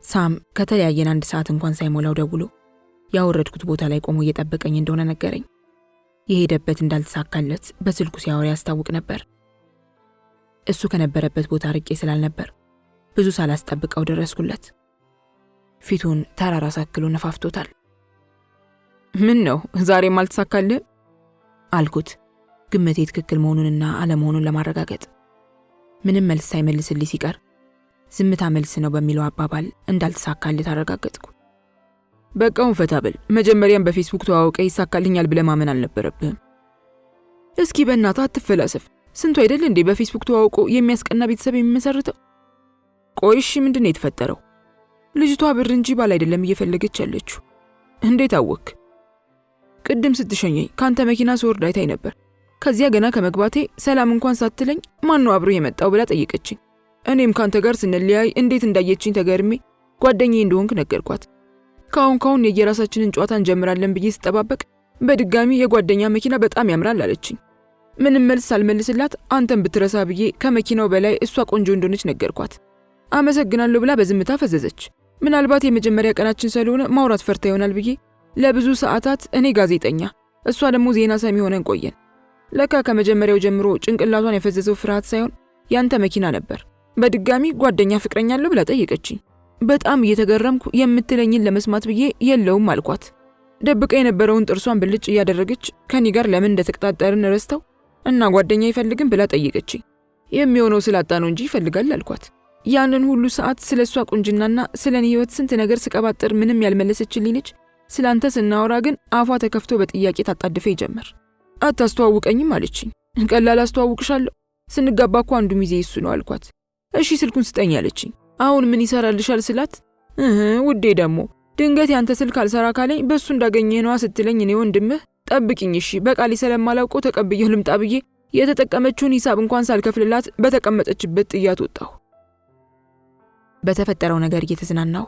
ሳም ከተለያየን 1 ሰዓት እንኳን ሳይሞላው ደውሎ ያወረድኩት ቦታ ላይ ቆሞ እየጠበቀኝ እንደሆነ ነገረኝ። የሄደበት እንዳልተሳካለት በስልኩ ሲያወራ ያስታውቅ ነበር። እሱ ከነበረበት ቦታ ርቄ ስላልነበር ብዙ ሳላስጠብቀው ደረስኩለት። ፊቱን ተራራ ሳክሎ ነፋፍቶታል። ምን ነው ዛሬም አልተሳካልህም? አልኩት ግምቴ ትክክል መሆኑንና አለመሆኑን ለማረጋገጥ። ምንም መልስ ሳይመልስልኝ ሲቀር ዝምታ መልስ ነው በሚለው አባባል እንዳልተሳካልህ አረጋገጥኩ። በቃውን ፈታ በል። መጀመሪያም በፌስቡክ ተዋውቀ ይሳካልኛል ብለህ ማመን አልነበረብህም። እስኪ በእናትህ አትፈላሰፍ። ስንቱ አይደል እንዴ በፌስቡክ ተዋውቆ የሚያስቀና ቤተሰብ የሚመሰርተው? ቆይሽ ምንድነው የተፈጠረው? ልጅቷ ብር እንጂ ባል አይደለም እየፈለገች ያለችው። እንዴት አወክ? ቅድም ስትሸኘኝ ካንተ መኪና ስወርድ አይታይ ነበር። ከዚያ ገና ከመግባቴ ሰላም እንኳን ሳትለኝ ማን ነው አብሮ የመጣው ብላ ጠየቀችኝ። እኔም ካንተ ጋር ስንለያይ እንዴት እንዳየችኝ ተገርሜ ጓደኛዬ እንደሆንክ ነገርኳት። ካሁን የየራሳችንን ጨዋታ እንጀምራለን ብዬ ስጠባበቅ በድጋሚ የጓደኛ መኪና በጣም ያምራል አለችኝ። ምንም መልስ ሳልመልስላት አንተን ብትረሳ ብዬ ከመኪናው በላይ እሷ ቆንጆ እንደሆነች ነገርኳት። አመሰግናለሁ ብላ በዝምታ ፈዘዘች። ምናልባት የመጀመሪያ ቀናችን ስለሆነ ማውራት ፈርታ ይሆናል ብዬ ለብዙ ሰዓታት እኔ ጋዜጠኛ እሷ ደግሞ ዜና ሰሚ ሆነን ቆየን። ለካ ከመጀመሪያው ጀምሮ ጭንቅላቷን የፈዘዘው ፍርሃት ሳይሆን ያንተ መኪና ነበር። በድጋሚ ጓደኛ ፍቅረኛለሁ ብላ ጠየቀችኝ። በጣም እየተገረምኩ የምትለኝን ለመስማት ብዬ የለውም አልኳት። ደብቃ የነበረውን ጥርሷን ብልጭ እያደረገች ከኔ ጋር ለምን እንደተቀጣጠርን ረስተው እና ጓደኛ ይፈልግም ብላ ጠየቀችኝ። የሚሆነው ስላጣ ነው እንጂ ይፈልጋል አልኳት። ያንን ሁሉ ሰዓት ስለሷ ቁንጅናና ስለኔ ህይወት ስንት ነገር ስቀባጥር ምንም ያልመለሰችልኝ ነች። ስላንተ ስናወራ ግን አፏ ተከፍቶ በጥያቄ ታጣድፈ ይጀምር። አታስተዋውቀኝም አለችኝ። ቀላል አስተዋውቅሻለሁ። ስንጋባ እኮ አንዱ ሚዜ እሱ ነው አልኳት። እሺ ስልኩን ስጠኝ አለችኝ። አሁን ምን ይሰራልሻል ስላት ውዴ ደግሞ ድንገት ያንተ ስልክ አልሰራ ካለኝ በሱ እንዳገኘህ ነዋ ስትለኝ እኔ ወንድምህ ጠብቂኝ እሺ በቃሌ ስለማላውቀው ተቀብዬው ልምጣ ብዬ የተጠቀመችውን ሂሳብ እንኳን ሳልከፍልላት በተቀመጠችበት ጥያት ወጣሁ። በተፈጠረው ነገር እየተዝናናሁ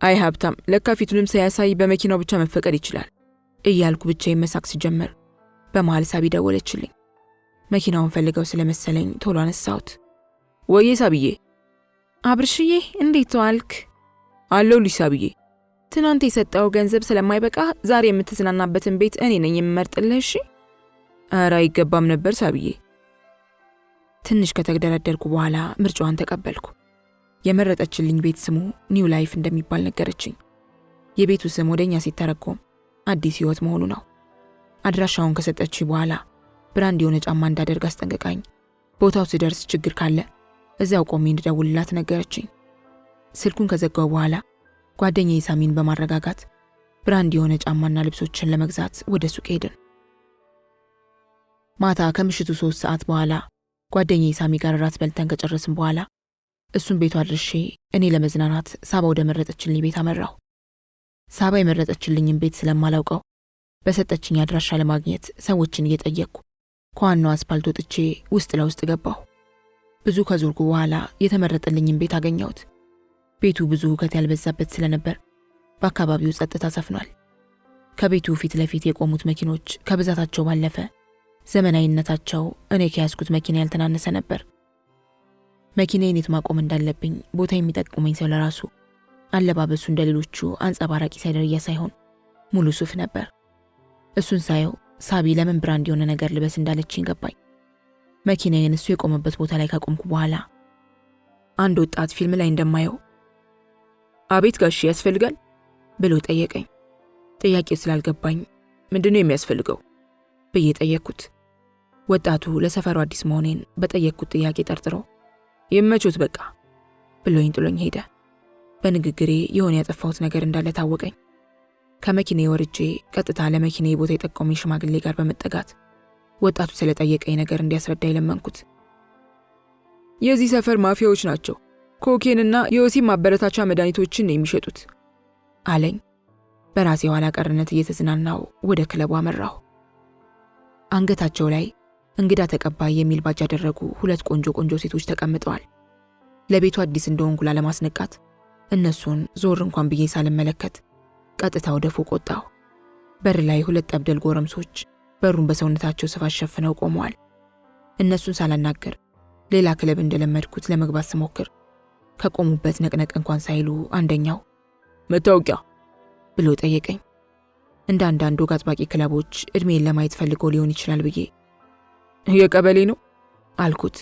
አይ ሀብታም ለካ ፊቱንም ሳያሳይ በመኪናው ብቻ መፈቀድ ይችላል እያልኩ ብቻዬን መሳቅ ስጀምር በመሃል ሳቢ ደወለችልኝ። መኪናውን ፈልገው ስለመሰለኝ ቶሎ አነሳሁት። ወዬ ሳብዬ። አብርሽዬ እንዴት ዋልክ? አለሁልሽ ሳብዬ። ትናንት የሰጠው ገንዘብ ስለማይበቃ ዛሬ የምትዝናናበትን ቤት እኔ ነኝ የምመርጥልህ እሺ? ኧረ አይገባም ነበር ሳብዬ። ትንሽ ከተደረደርኩ በኋላ ምርጫዋን ተቀበልኩ። የመረጠችልኝ ቤት ስሙ ኒው ላይፍ እንደሚባል ነገረችኝ። የቤቱ ስም ወደኛ ሲተረጎም አዲስ ህይወት መሆኑ ነው። አድራሻውን ከሰጠች በኋላ ብራንድ የሆነ ጫማ እንዳደርግ አስጠንቅቃኝ ቦታው ሲደርስ ችግር ካለ እዚያው ቆሜ እንድደውልላት ነገረችኝ። ስልኩን ከዘጋው በኋላ ጓደኛዬ ሳሚን በማረጋጋት ብራንድ የሆነ ጫማና ልብሶችን ለመግዛት ወደ ሱቅ ሄድን። ማታ ከምሽቱ 3 ሰዓት በኋላ ጓደኛዬ ሳሚ ጋር ራት በልተን ከጨረስን በኋላ እሱን ቤቷ አድርሼ እኔ ለመዝናናት ሳባ ወደ መረጠችልኝ ቤት አመራሁ። ሳባ የመረጠችልኝን ቤት ስለማላውቀው በሰጠችኝ አድራሻ ለማግኘት ሰዎችን እየጠየቅኩ ከዋናው አስፓልት ወጥቼ ውስጥ ለውስጥ ገባሁ። ብዙ ከዞርኩ በኋላ የተመረጠልኝን ቤት አገኘሁት። ቤቱ ብዙ ሁከት ያልበዛበት ስለነበር በአካባቢው ጸጥታ ሰፍኗል። ከቤቱ ፊት ለፊት የቆሙት መኪኖች ከብዛታቸው ባለፈ ዘመናዊነታቸው እኔ ከያዝኩት መኪና ያልተናነሰ ነበር። መኪናዬን የት ማቆም እንዳለብኝ ቦታ የሚጠቁመኝ ሰው ለራሱ አለባበሱ እንደሌሎቹ አንጸባራቂ ሰደርያ ሳይሆን ሙሉ ሱፍ ነበር። እሱን ሳየው ሳቢ ለምን ብራንድ የሆነ ነገር ልበስ እንዳለችኝ ገባኝ። መኪናዬን እሱ የቆመበት ቦታ ላይ ካቆምኩ በኋላ አንድ ወጣት ፊልም ላይ እንደማየው አቤት ጋሽ ያስፈልጋል ብሎ ጠየቀኝ። ጥያቄው ስላልገባኝ ምንድነው የሚያስፈልገው ብዬ ጠየቅኩት። ወጣቱ ለሰፈሩ አዲስ መሆኔን በጠየቅኩት ጥያቄ ጠርጥሮ ይመቾት በቃ ብሎኝ ጥሎኝ ሄደ። በንግግሬ የሆነ ያጠፋሁት ነገር እንዳለ ታወቀኝ። ከመኪናዬ ወርጄ ቀጥታ ለመኪናዬ ቦታ የጠቆመኝ ሽማግሌ ጋር በመጠጋት ወጣቱ ስለጠየቀኝ ነገር እንዲያስረዳኝ ለመንኩት። የዚህ ሰፈር ማፊያዎች ናቸው። ኮኬንና የወሲብ ማበረታቻ መድኃኒቶችን የሚሸጡት አለኝ። በራሴ ኋላ ቀርነት እየተዝናናው ወደ ክለቡ አመራሁ። አንገታቸው ላይ እንግዳ ተቀባይ የሚል ባጅ ያደረጉ 2 ቆንጆ ሴቶች ተቀምጠዋል። ለቤቱ አዲስ እንደሆንኩ ለማስነቃት እነሱን ዞር እንኳን ብዬ ሳልመለከት ቀጥታ ወደ ፎቅ ወጣሁ። በር ላይ 2 ጠብደል ጎረምሶች በሩን በሰውነታቸው ስፋት ሸፍነው ቆመዋል። እነሱን ሳላናገር ሌላ ክለብ እንደለመድኩት ለመግባት ስሞክር ከቆሙበት ነቅነቅ እንኳን ሳይሉ አንደኛው መታወቂያ ብሎ ጠየቀኝ። እንደ አንዳንዱ ወግ አጥባቂ ክለቦች እድሜን ለማየት ፈልጎ ሊሆን ይችላል ብዬ የቀበሌ ነው አልኩት።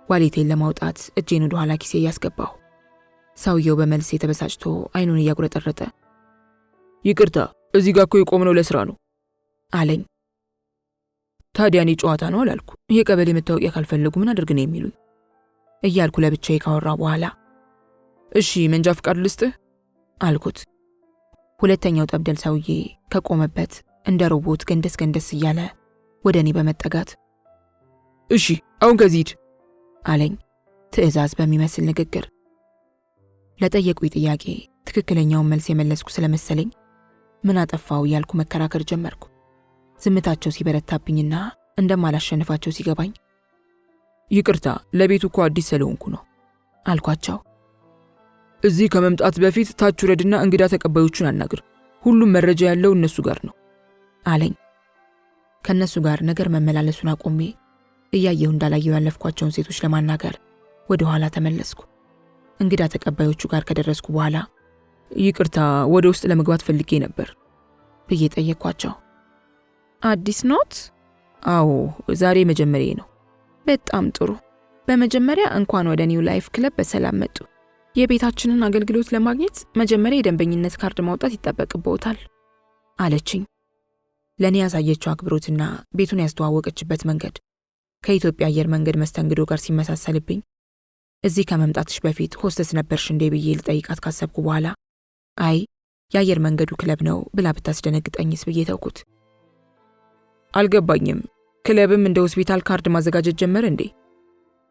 ዋሌቴን ለማውጣት እጄን ወደ ኋላ ኪሴ እያስገባሁ። ሰውየው በመልስ የተበሳጭቶ አይኑን እያጉረጠረጠ ይቅርታ፣ እዚህ ጋር እኮ የቆምነው ለስራ ነው አለኝ። ታዲያ እኔ ጨዋታ ነው አላልኩ? የቀበሌ መታወቂያ ካልፈለጉ ምን አድርግ ነው የሚሉኝ እያልኩ ለብቻዬ ካወራሁ በኋላ እሺ መንጃ ፍቃድ ልስጥህ አልኩት። ሁለተኛው ጠብደል ሰውዬ ከቆመበት እንደ ሮቦት ገንደስ ገንደስ እያለ ወደ እኔ በመጠጋት እሺ አሁን ከዚህ ሂድ አለኝ ትዕዛዝ በሚመስል ንግግር። ለጠየቁኝ ጥያቄ ትክክለኛውን መልስ የመለስኩ ስለመሰለኝ ምን አጠፋው እያልኩ መከራከር ጀመርኩ። ዝምታቸው ሲበረታብኝና እንደማላሸንፋቸው ሲገባኝ ይቅርታ፣ ለቤቱ እኮ አዲስ ስለሆንኩ ነው አልኳቸው። እዚህ ከመምጣት በፊት ታች ውረድና እንግዳ ተቀባዮቹን አናግር፣ ሁሉም መረጃ ያለው እነሱ ጋር ነው አለኝ። ከነሱ ጋር ነገር መመላለሱን አቆሜ እያየሁ እንዳላየው ያለፍኳቸውን ሴቶች ለማናገር ወደ ኋላ ተመለስኩ። እንግዳ ተቀባዮቹ ጋር ከደረስኩ በኋላ ይቅርታ፣ ወደ ውስጥ ለመግባት ፈልጌ ነበር ብዬ ጠየቅኳቸው። አዲስ ኖት? አዎ፣ ዛሬ መጀመሪያዬ ነው። በጣም ጥሩ። በመጀመሪያ እንኳን ወደ ኒው ላይፍ ክለብ በሰላም መጡ። የቤታችንን አገልግሎት ለማግኘት መጀመሪያ የደንበኝነት ካርድ ማውጣት ይጠበቅብዎታል አለችኝ። ለእኔ ያሳየችው አክብሮትና ቤቱን ያስተዋወቀችበት መንገድ ከኢትዮጵያ አየር መንገድ መስተንግዶ ጋር ሲመሳሰልብኝ እዚህ ከመምጣትሽ በፊት ሆስተስ ነበርሽ እንዴ ብዬ ልጠይቃት ካሰብኩ በኋላ አይ የአየር መንገዱ ክለብ ነው ብላ ብታስደነግጠኝስ ብዬ ተውኩት። አልገባኝም፣ ክለብም እንደ ሆስፒታል ካርድ ማዘጋጀት ጀመረ እንዴ?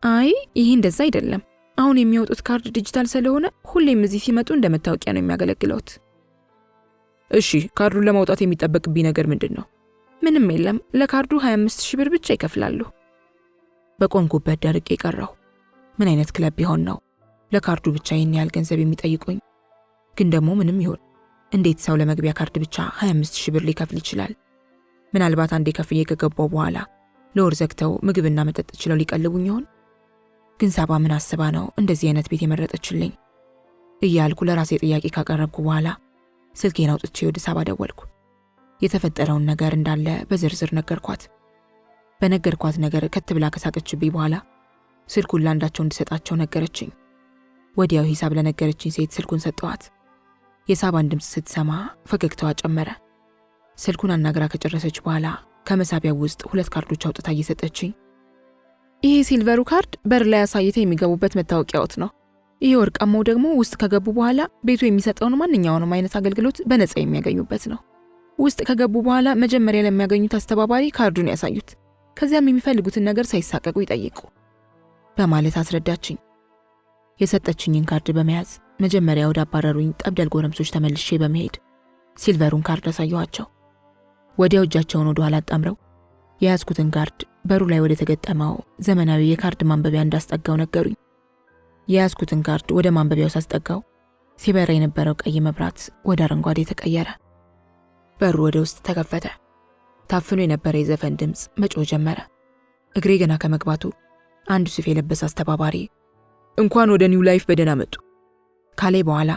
አይ ይሄ እንደዛ አይደለም። አሁን የሚያወጡት ካርድ ዲጂታል ስለሆነ ሁሌም እዚህ ሲመጡ እንደ መታወቂያ ነው የሚያገለግለውት። እሺ ካርዱን ለማውጣት የሚጠበቅብኝ ነገር ምንድን ነው? ምንም የለም። ለካርዱ 25,000 ብር ብቻ ይከፍላሉ። በቆምኩበት ደርቄ ቀረሁ። ምን አይነት ክለብ ቢሆን ነው ለካርዱ ብቻ ይህን ያህል ገንዘብ የሚጠይቁኝ? ግን ደግሞ ምንም ይሆን እንዴት ሰው ለመግቢያ ካርድ ብቻ 25,000 ብር ሊከፍል ይችላል? ምናልባት አንዴ ከፍዬ ከገባው በኋላ ለወር ዘግተው ምግብና መጠጥ ችለው ሊቀልቡኝ ይሆን? ግን ሳባ ምን አስባ ነው እንደዚህ አይነት ቤት የመረጠችልኝ እያልኩ ለራሴ ጥያቄ ካቀረብኩ በኋላ ስልኬን አውጥቼ ወደ ሳባ ደወልኩ። የተፈጠረውን ነገር እንዳለ በዝርዝር ነገርኳት። በነገርኳት ነገር ከት ብላ ከሳቀችብኝ በኋላ ስልኩን ላንዳቸው እንድሰጣቸው ነገረችኝ። ወዲያው ሂሳብ ለነገረችኝ ሴት ስልኩን ሰጠዋት። የሳባን ድምፅ ስትሰማ ፈገግታዋ ጨመረ። ስልኩን አናግራ ከጨረሰች በኋላ ከመሳቢያው ውስጥ 2 ካርዶች አውጥታ እየሰጠችኝ ይሄ ሲልቨሩ ካርድ በር ላይ አሳይተው የሚገቡበት መታወቂያዎት ነው። ይሄ ወርቃማው ደግሞ ውስጥ ከገቡ በኋላ ቤቱ የሚሰጠውን ማንኛውንም አይነት አገልግሎት በነፃ የሚያገኙበት ነው። ውስጥ ከገቡ በኋላ መጀመሪያ ለሚያገኙት አስተባባሪ ካርዱን ያሳዩት፣ ከዚያም የሚፈልጉትን ነገር ሳይሳቀቁ ይጠይቁ በማለት አስረዳችኝ። የሰጠችኝን ካርድ በመያዝ መጀመሪያ ወደ አባረሩኝ ጠብደል ጎረምሶች ተመልሼ በመሄድ ሲልቨሩን ካርድ አሳየኋቸው። ወዲያው እጃቸውን ወደ ኋላ አጣምረው የያዝኩትን ካርድ በሩ ላይ ወደ ተገጠመው ዘመናዊ የካርድ ማንበቢያ እንዳስጠጋው ነገሩኝ። የያዝኩትን ካርድ ወደ ማንበቢያው ሳስጠጋው ሲበራ የነበረው ቀይ መብራት ወደ አረንጓዴ ተቀየረ። በሩ ወደ ውስጥ ተከፈተ። ታፍኖ የነበረ የዘፈን ድምፅ መጮህ ጀመረ። እግሬ ገና ከመግባቱ አንድ ሱፍ የለበሰ አስተባባሪ እንኳን ወደ ኒው ላይፍ በደህና መጡ ካሌ በኋላ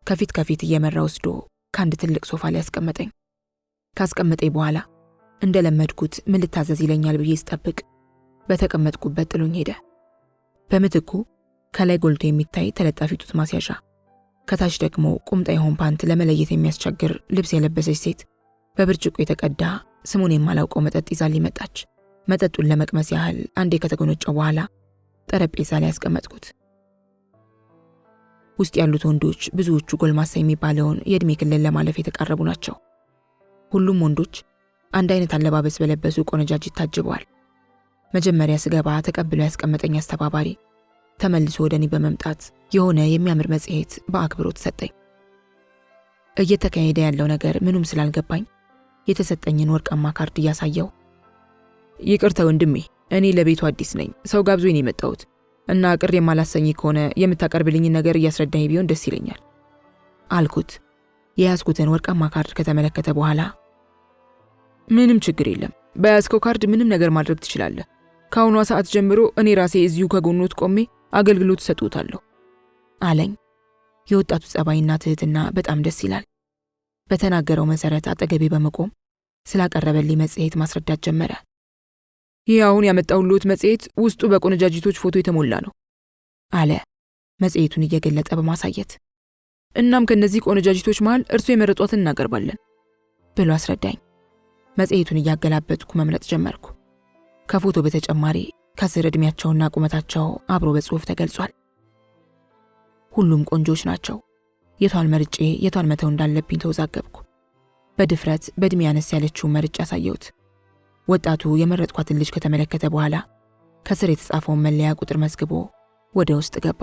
ከፊት ከፊት እየመራ ወስዶ ከአንድ ትልቅ ሶፋ ላይ አስቀመጠኝ። ካስቀመጠኝ በኋላ እንደለመድኩት ምን ልታዘዝ ይለኛል ብዬ ስጠብቅ በተቀመጥኩበት ጥሎኝ ሄደ። በምትኩ ከላይ ጎልቶ የሚታይ ተለጣፊ ጡት ማስያዣ፣ ከታች ደግሞ ቁምጣ የሆን ፓንት ለመለየት የሚያስቸግር ልብስ የለበሰች ሴት በብርጭቆ የተቀዳ ስሙን የማላውቀው መጠጥ ይዛልኝ መጣች። መጠጡን ለመቅመስ ያህል አንዴ ከተጎነጨው በኋላ ጠረጴዛ ላይ ያስቀመጥኩት። ውስጥ ያሉት ወንዶች ብዙዎቹ ጎልማሳ የሚባለውን የእድሜ ክልል ለማለፍ የተቃረቡ ናቸው። ሁሉም ወንዶች አንድ አይነት አለባበስ በለበሱ ቆነጃጅት ታጅበዋል። መጀመሪያ ስገባ ተቀብሎ ያስቀመጠኝ አስተባባሪ ተመልሶ ወደ እኔ በመምጣት የሆነ የሚያምር መጽሔት በአክብሮት ሰጠኝ። እየተካሄደ ያለው ነገር ምኑም ስላልገባኝ የተሰጠኝን ወርቃማ ካርድ እያሳየው ይቅርታ ወንድሜ፣ እኔ ለቤቱ አዲስ ነኝ፣ ሰው ጋብዞኝ ነው የመጣሁት እና ቅር የማላሰኝ ከሆነ የምታቀርብልኝን ነገር እያስረዳኝ ቢሆን ደስ ይለኛል አልኩት። የያዝኩትን ወርቃማ ካርድ ከተመለከተ በኋላ ምንም ችግር የለም፣ በያዝከው ካርድ ምንም ነገር ማድረግ ትችላለህ። ከአሁኗ ሰዓት ጀምሮ እኔ ራሴ እዚሁ ከጎኖት ቆሜ አገልግሎት ሰጥዎታለሁ አለኝ። የወጣቱ ጸባይና ትህትና በጣም ደስ ይላል። በተናገረው መሰረት አጠገቤ በመቆም ስላቀረበልኝ መጽሔት ማስረዳት ጀመረ። ይህ አሁን ያመጣሁልዎት መጽሔት ውስጡ በቆነጃጅቶች ፎቶ የተሞላ ነው አለ መጽሔቱን እየገለጠ በማሳየት። እናም ከነዚህ ቆነጃጅቶች መሃል እርሱ የመረጧትን እናቀርባለን ብሎ አስረዳኝ። መጽሔቱን እያገላበጥኩ መምረጥ ጀመርኩ። ከፎቶ በተጨማሪ ከስር ዕድሜያቸውና ቁመታቸው አብሮ በጽሑፍ ተገልጿል። ሁሉም ቆንጆች ናቸው። የቷን መርጬ የቷን መተው እንዳለብኝ ተወዛገብኩ። በድፍረት በዕድሜ ያነስ ያለችውን መርጬ አሳየሁት። ወጣቱ የመረጥኳትን ልጅ ከተመለከተ በኋላ ከስር የተጻፈውን መለያ ቁጥር መዝግቦ ወደ ውስጥ ገባ።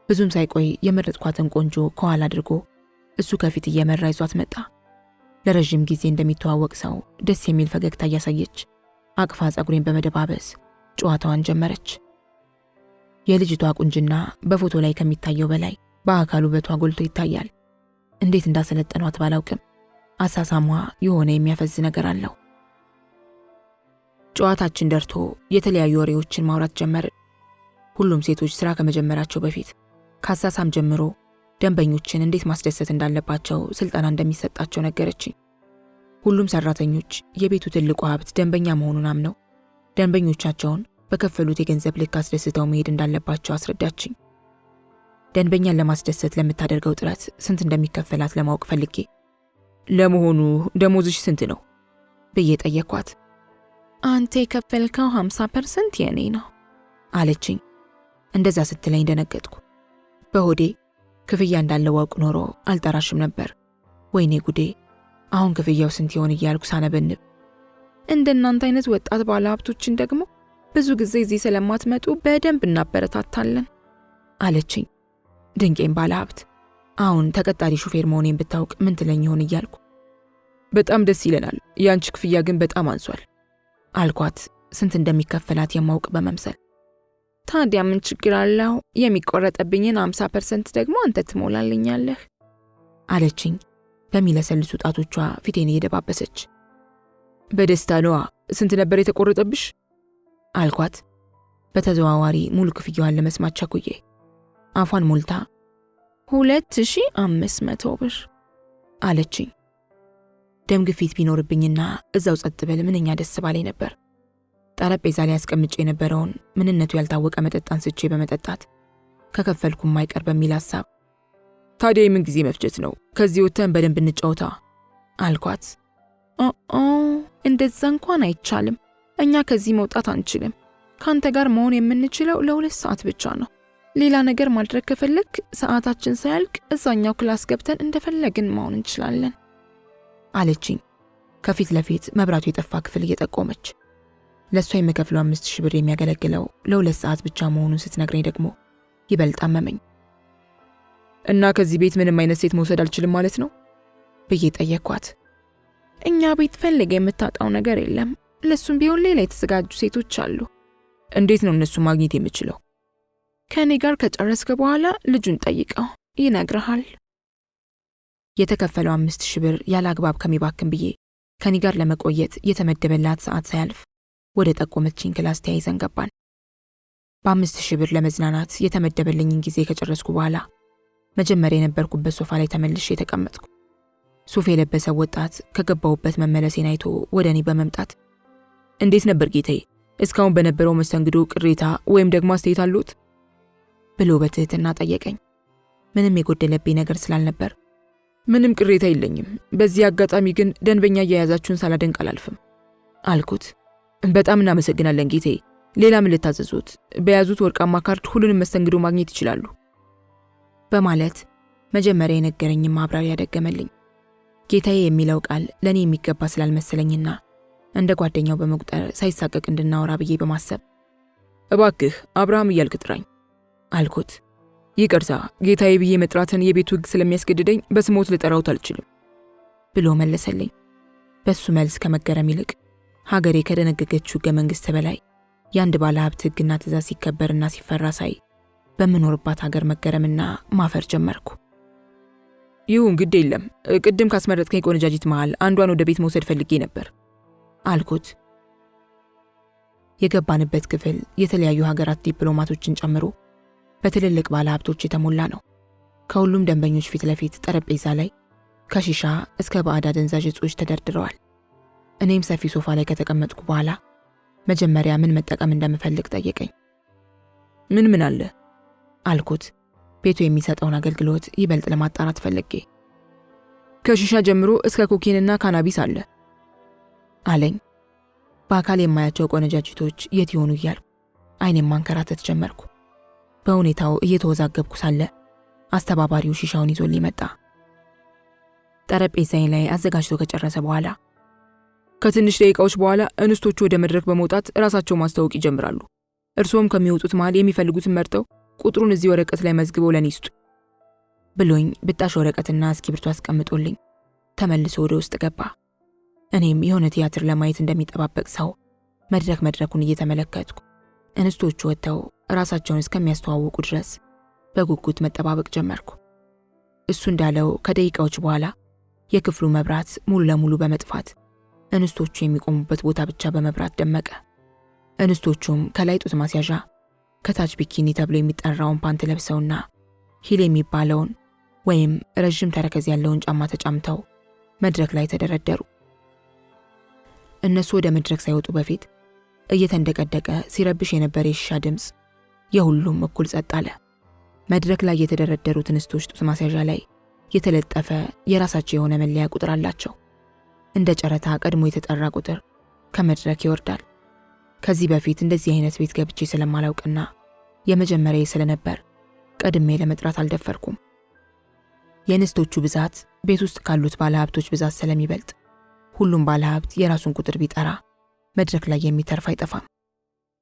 ብዙም ሳይቆይ የመረጥኳትን ቆንጆ ከኋላ አድርጎ እሱ ከፊት እየመራ ይዟት መጣ። ለረጅም ጊዜ እንደሚተዋወቅ ሰው ደስ የሚል ፈገግታ እያሳየች አቅፋ ጸጉሬን በመደባበስ ጨዋታዋን ጀመረች። የልጅቷ ቁንጅና በፎቶ ላይ ከሚታየው በላይ በአካል ውበቷ ጎልቶ ይታያል። እንዴት እንዳሰለጠኗት ባላውቅም አሳሳሟ የሆነ የሚያፈዝ ነገር አለው። ጨዋታችን ደርቶ የተለያዩ ወሬዎችን ማውራት ጀመርን። ሁሉም ሴቶች ስራ ከመጀመራቸው በፊት ከአሳሳም ጀምሮ ደንበኞችን እንዴት ማስደሰት እንዳለባቸው ስልጠና እንደሚሰጣቸው ነገረችኝ። ሁሉም ሰራተኞች የቤቱ ትልቁ ሀብት ደንበኛ መሆኑን አምነው ደንበኞቻቸውን በከፈሉት የገንዘብ ልክ አስደስተው መሄድ እንዳለባቸው አስረዳችኝ። ደንበኛን ለማስደሰት ለምታደርገው ጥረት ስንት እንደሚከፈላት ለማወቅ ፈልጌ ለመሆኑ ደሞዝሽ ስንት ነው ብዬ ጠየኳት። አንተ የከፈልከው 50% የኔ ነው አለችኝ። እንደዛ ስትለኝ ደነገጥኩ። በሆዴ ክፍያ እንዳለው ዋውቅ ኖሮ አልጠራሽም ነበር። ወይኔ ጉዴ! አሁን ክፍያው ስንት ይሆን እያልኩ ሳነበንብ፣ እንደናንተ አይነት ወጣት ባለ ሀብቶችን ደግሞ ብዙ ጊዜ እዚህ ስለማትመጡ በደንብ እናበረታታለን አለችኝ። ድንቄም ባለ ሀብት አሁን ተቀጣሪ ሹፌር መሆኔን ብታውቅ ምን ትለኝ ይሆን እያልኩ። በጣም ደስ ይለናል፣ ያንቺ ክፍያ ግን በጣም አንሷል አልኳት፣ ስንት እንደሚከፈላት የማውቅ በመምሰል። ታዲያ ምን ችግር አለው? የሚቆረጠብኝን 50% ደግሞ አንተ ትሞላልኛለህ አለችኝ በሚለሰልሱ ጣቶቿ ፊቴን እየደባበሰች። በደስታ ነዋ። ስንት ነበር የተቆረጠብሽ አልኳት፣ በተዘዋዋሪ ሙሉ ክፍያዋን ለመስማት ቸኩዬ። አፏን ሞልታ 2500 ብር አለችኝ። ደም ግፊት ቢኖርብኝና እዛው ጸጥ ብል ምንኛ ደስ ባለኝ ነበር። ጠረጴዛ ላይ አስቀምጬ የነበረውን ምንነቱ ያልታወቀ መጠጥ አንስቼ በመጠጣት ከከፈልኩም ማይቀር በሚል ሐሳብ ታዲያ የምን ጊዜ መፍጀት ነው? ከዚህ ወጥተን በደንብ እንጫወታ አልኳት። እንደዛ እንኳን አይቻልም። እኛ ከዚህ መውጣት አንችልም። ካንተ ጋር መሆን የምንችለው ለ2 ሰዓት ብቻ ነው። ሌላ ነገር ማድረግ ከፈለክ ሰዓታችን ሳያልቅ እዛኛው ክላስ ገብተን እንደፈለግን መሆን እንችላለን አለችኝ ከፊት ለፊት መብራቱ የጠፋ ክፍል እየጠቆመች። ለሷ የምከፍለው 5000 ብር የሚያገለግለው ለ2 ሰዓት ብቻ መሆኑን ስትነግረኝ ደግሞ ይበልጥ አመመኝ። እና ከዚህ ቤት ምንም አይነት ሴት መውሰድ አልችልም ማለት ነው ብዬ ጠየኳት። እኛ ቤት ፈልገ የምታጣው ነገር የለም። ለሱም ቢሆን ሌላ የተዘጋጁ ሴቶች አሉ። እንዴት ነው እነሱ ማግኘት የምችለው? ከኔ ጋር ከጨረስከ በኋላ ልጁን ጠይቀው ይነግርሃል። የተከፈለው 5000 ብር ያለ አግባብ ከሚባክን ብዬ ከኔ ጋር ለመቆየት የተመደበላት ሰዓት ሳያልፍ ወደ ጠቆመችኝ ክላስ ተያይዘን ገባን። በ5000 ብር ለመዝናናት የተመደበልኝን ጊዜ ከጨረስኩ በኋላ መጀመሪያ የነበርኩበት ሶፋ ላይ ተመልሼ ተቀመጥኩ። ሱፍ የለበሰ ወጣት ከገባሁበት መመለሴን አይቶ ወደ እኔ በመምጣት እንዴት ነበር ጌታዬ? እስካሁን በነበረው መስተንግዶ ቅሬታ ወይም ደግሞ አስተያየት አሉት ብሎ በትህትና ጠየቀኝ። ምንም የጎደለብኝ ነገር ስላልነበር ምንም ቅሬታ የለኝም። በዚህ አጋጣሚ ግን ደንበኛ እያያዛችሁን ሳላደንቅ አላልፍም አልኩት። በጣም እናመሰግናለን ጌታዬ። ሌላ ምን ልታዘዙት? በያዙት ወርቃማ ካርድ ሁሉንም መስተንግዶ ማግኘት ይችላሉ በማለት መጀመሪያ የነገረኝን ማብራሪያ ደገመልኝ። ጌታዬ የሚለው ቃል ለኔ የሚገባ ስላልመሰለኝና እንደ ጓደኛው በመቁጠር ሳይሳቀቅ እንድናወራ ብዬ በማሰብ እባክህ አብርሃም እያልክ ጥራኝ አልኩት። ይቅርታ ጌታዬ ብዬ መጥራትን የቤቱ ሕግ ስለሚያስገድደኝ በስሞት ልጠራውት አልችልም ብሎ መለሰልኝ። በሱ መልስ ከመገረም ይልቅ ሀገሬ ከደነገገችው ሕገ መንግሥት በላይ የአንድ ባለ ሀብት ሕግና ትእዛዝ ሲከበርና ሲፈራ ሳይ በምኖርባት ሀገር መገረምና ማፈር ጀመርኩ። ይሁን ግድ የለም። ቅድም ካስመረጥከኝ ቆነጃጅት መሃል አንዷን ወደ ቤት መውሰድ ፈልጌ ነበር አልኩት። የገባንበት ክፍል የተለያዩ ሀገራት ዲፕሎማቶችን ጨምሮ በትልልቅ ባለ ሀብቶች የተሞላ ነው። ከሁሉም ደንበኞች ፊት ለፊት ጠረጴዛ ላይ ከሺሻ እስከ ባዕድ አደንዛዥ እጾች ተደርድረዋል። እኔም ሰፊ ሶፋ ላይ ከተቀመጥኩ በኋላ መጀመሪያ ምን መጠቀም እንደምፈልግ ጠየቀኝ። ምን አለ አልኩት፣ ቤቱ የሚሰጠውን አገልግሎት ይበልጥ ለማጣራት ፈልጌ። ከሺሻ ጀምሮ እስከ ኮኬንና ካናቢስ አለ አለኝ። በአካል የማያቸው ቆነጃጅቶች የት ይሆኑ እያልኩ አይኔን ማንከራተት ጀመርኩ። በሁኔታው እየተወዛገብኩ ሳለ አስተባባሪው ሺሻውን ይዞልኝ መጣ። ጠረጴዛዬ ላይ አዘጋጅቶ ከጨረሰ በኋላ ከትንሽ ደቂቃዎች በኋላ እንስቶቹ ወደ መድረክ በመውጣት ራሳቸው ማስተዋወቅ ይጀምራሉ። እርስዎም ከሚወጡት መሃል የሚፈልጉትን መርጠው ቁጥሩን እዚህ ወረቀት ላይ መዝግበው ለኔ ይስጡ ብሎኝ ብጣሽ ወረቀትና እስክሪብቶ አስቀምጦልኝ ተመልሶ ወደ ውስጥ ገባ። እኔም የሆነ ቲያትር ለማየት እንደሚጠባበቅ ሰው መድረኩን እየተመለከትኩ እንስቶቹ ወጥተው ራሳቸውን እስከሚያስተዋውቁ ድረስ በጉጉት መጠባበቅ ጀመርኩ። እሱ እንዳለው ከደቂቃዎች በኋላ የክፍሉ መብራት ሙሉ ለሙሉ በመጥፋት እንስቶቹ የሚቆሙበት ቦታ ብቻ በመብራት ደመቀ። እንስቶቹም ከላይ ጡት ማስያዣ ከታች ቢኪኒ ተብሎ የሚጠራውን ፓንት ለብሰውና ሂል የሚባለውን ወይም ረዥም ተረከዝ ያለውን ጫማ ተጫምተው መድረክ ላይ ተደረደሩ። እነሱ ወደ መድረክ ሳይወጡ በፊት እየተንደቀደቀ ሲረብሽ የነበረ የሺሻ ድምፅ የሁሉም እኩል ጸጥ አለ። መድረክ ላይ የተደረደሩት እንስቶች ጡት ማስያዣ ላይ የተለጠፈ የራሳቸው የሆነ መለያ ቁጥር አላቸው። እንደ ጨረታ ቀድሞ የተጠራ ቁጥር ከመድረክ ይወርዳል። ከዚህ በፊት እንደዚህ አይነት ቤት ገብቼ ስለማላውቅና የመጀመሪያዬ ስለነበር ቀድሜ ለመጥራት አልደፈርኩም። የእንስቶቹ ብዛት ቤት ውስጥ ካሉት ባለሀብቶች ብዛት ስለሚበልጥ ሁሉም ባለሀብት የራሱን ቁጥር ቢጠራ መድረክ ላይ የሚተርፍ አይጠፋም።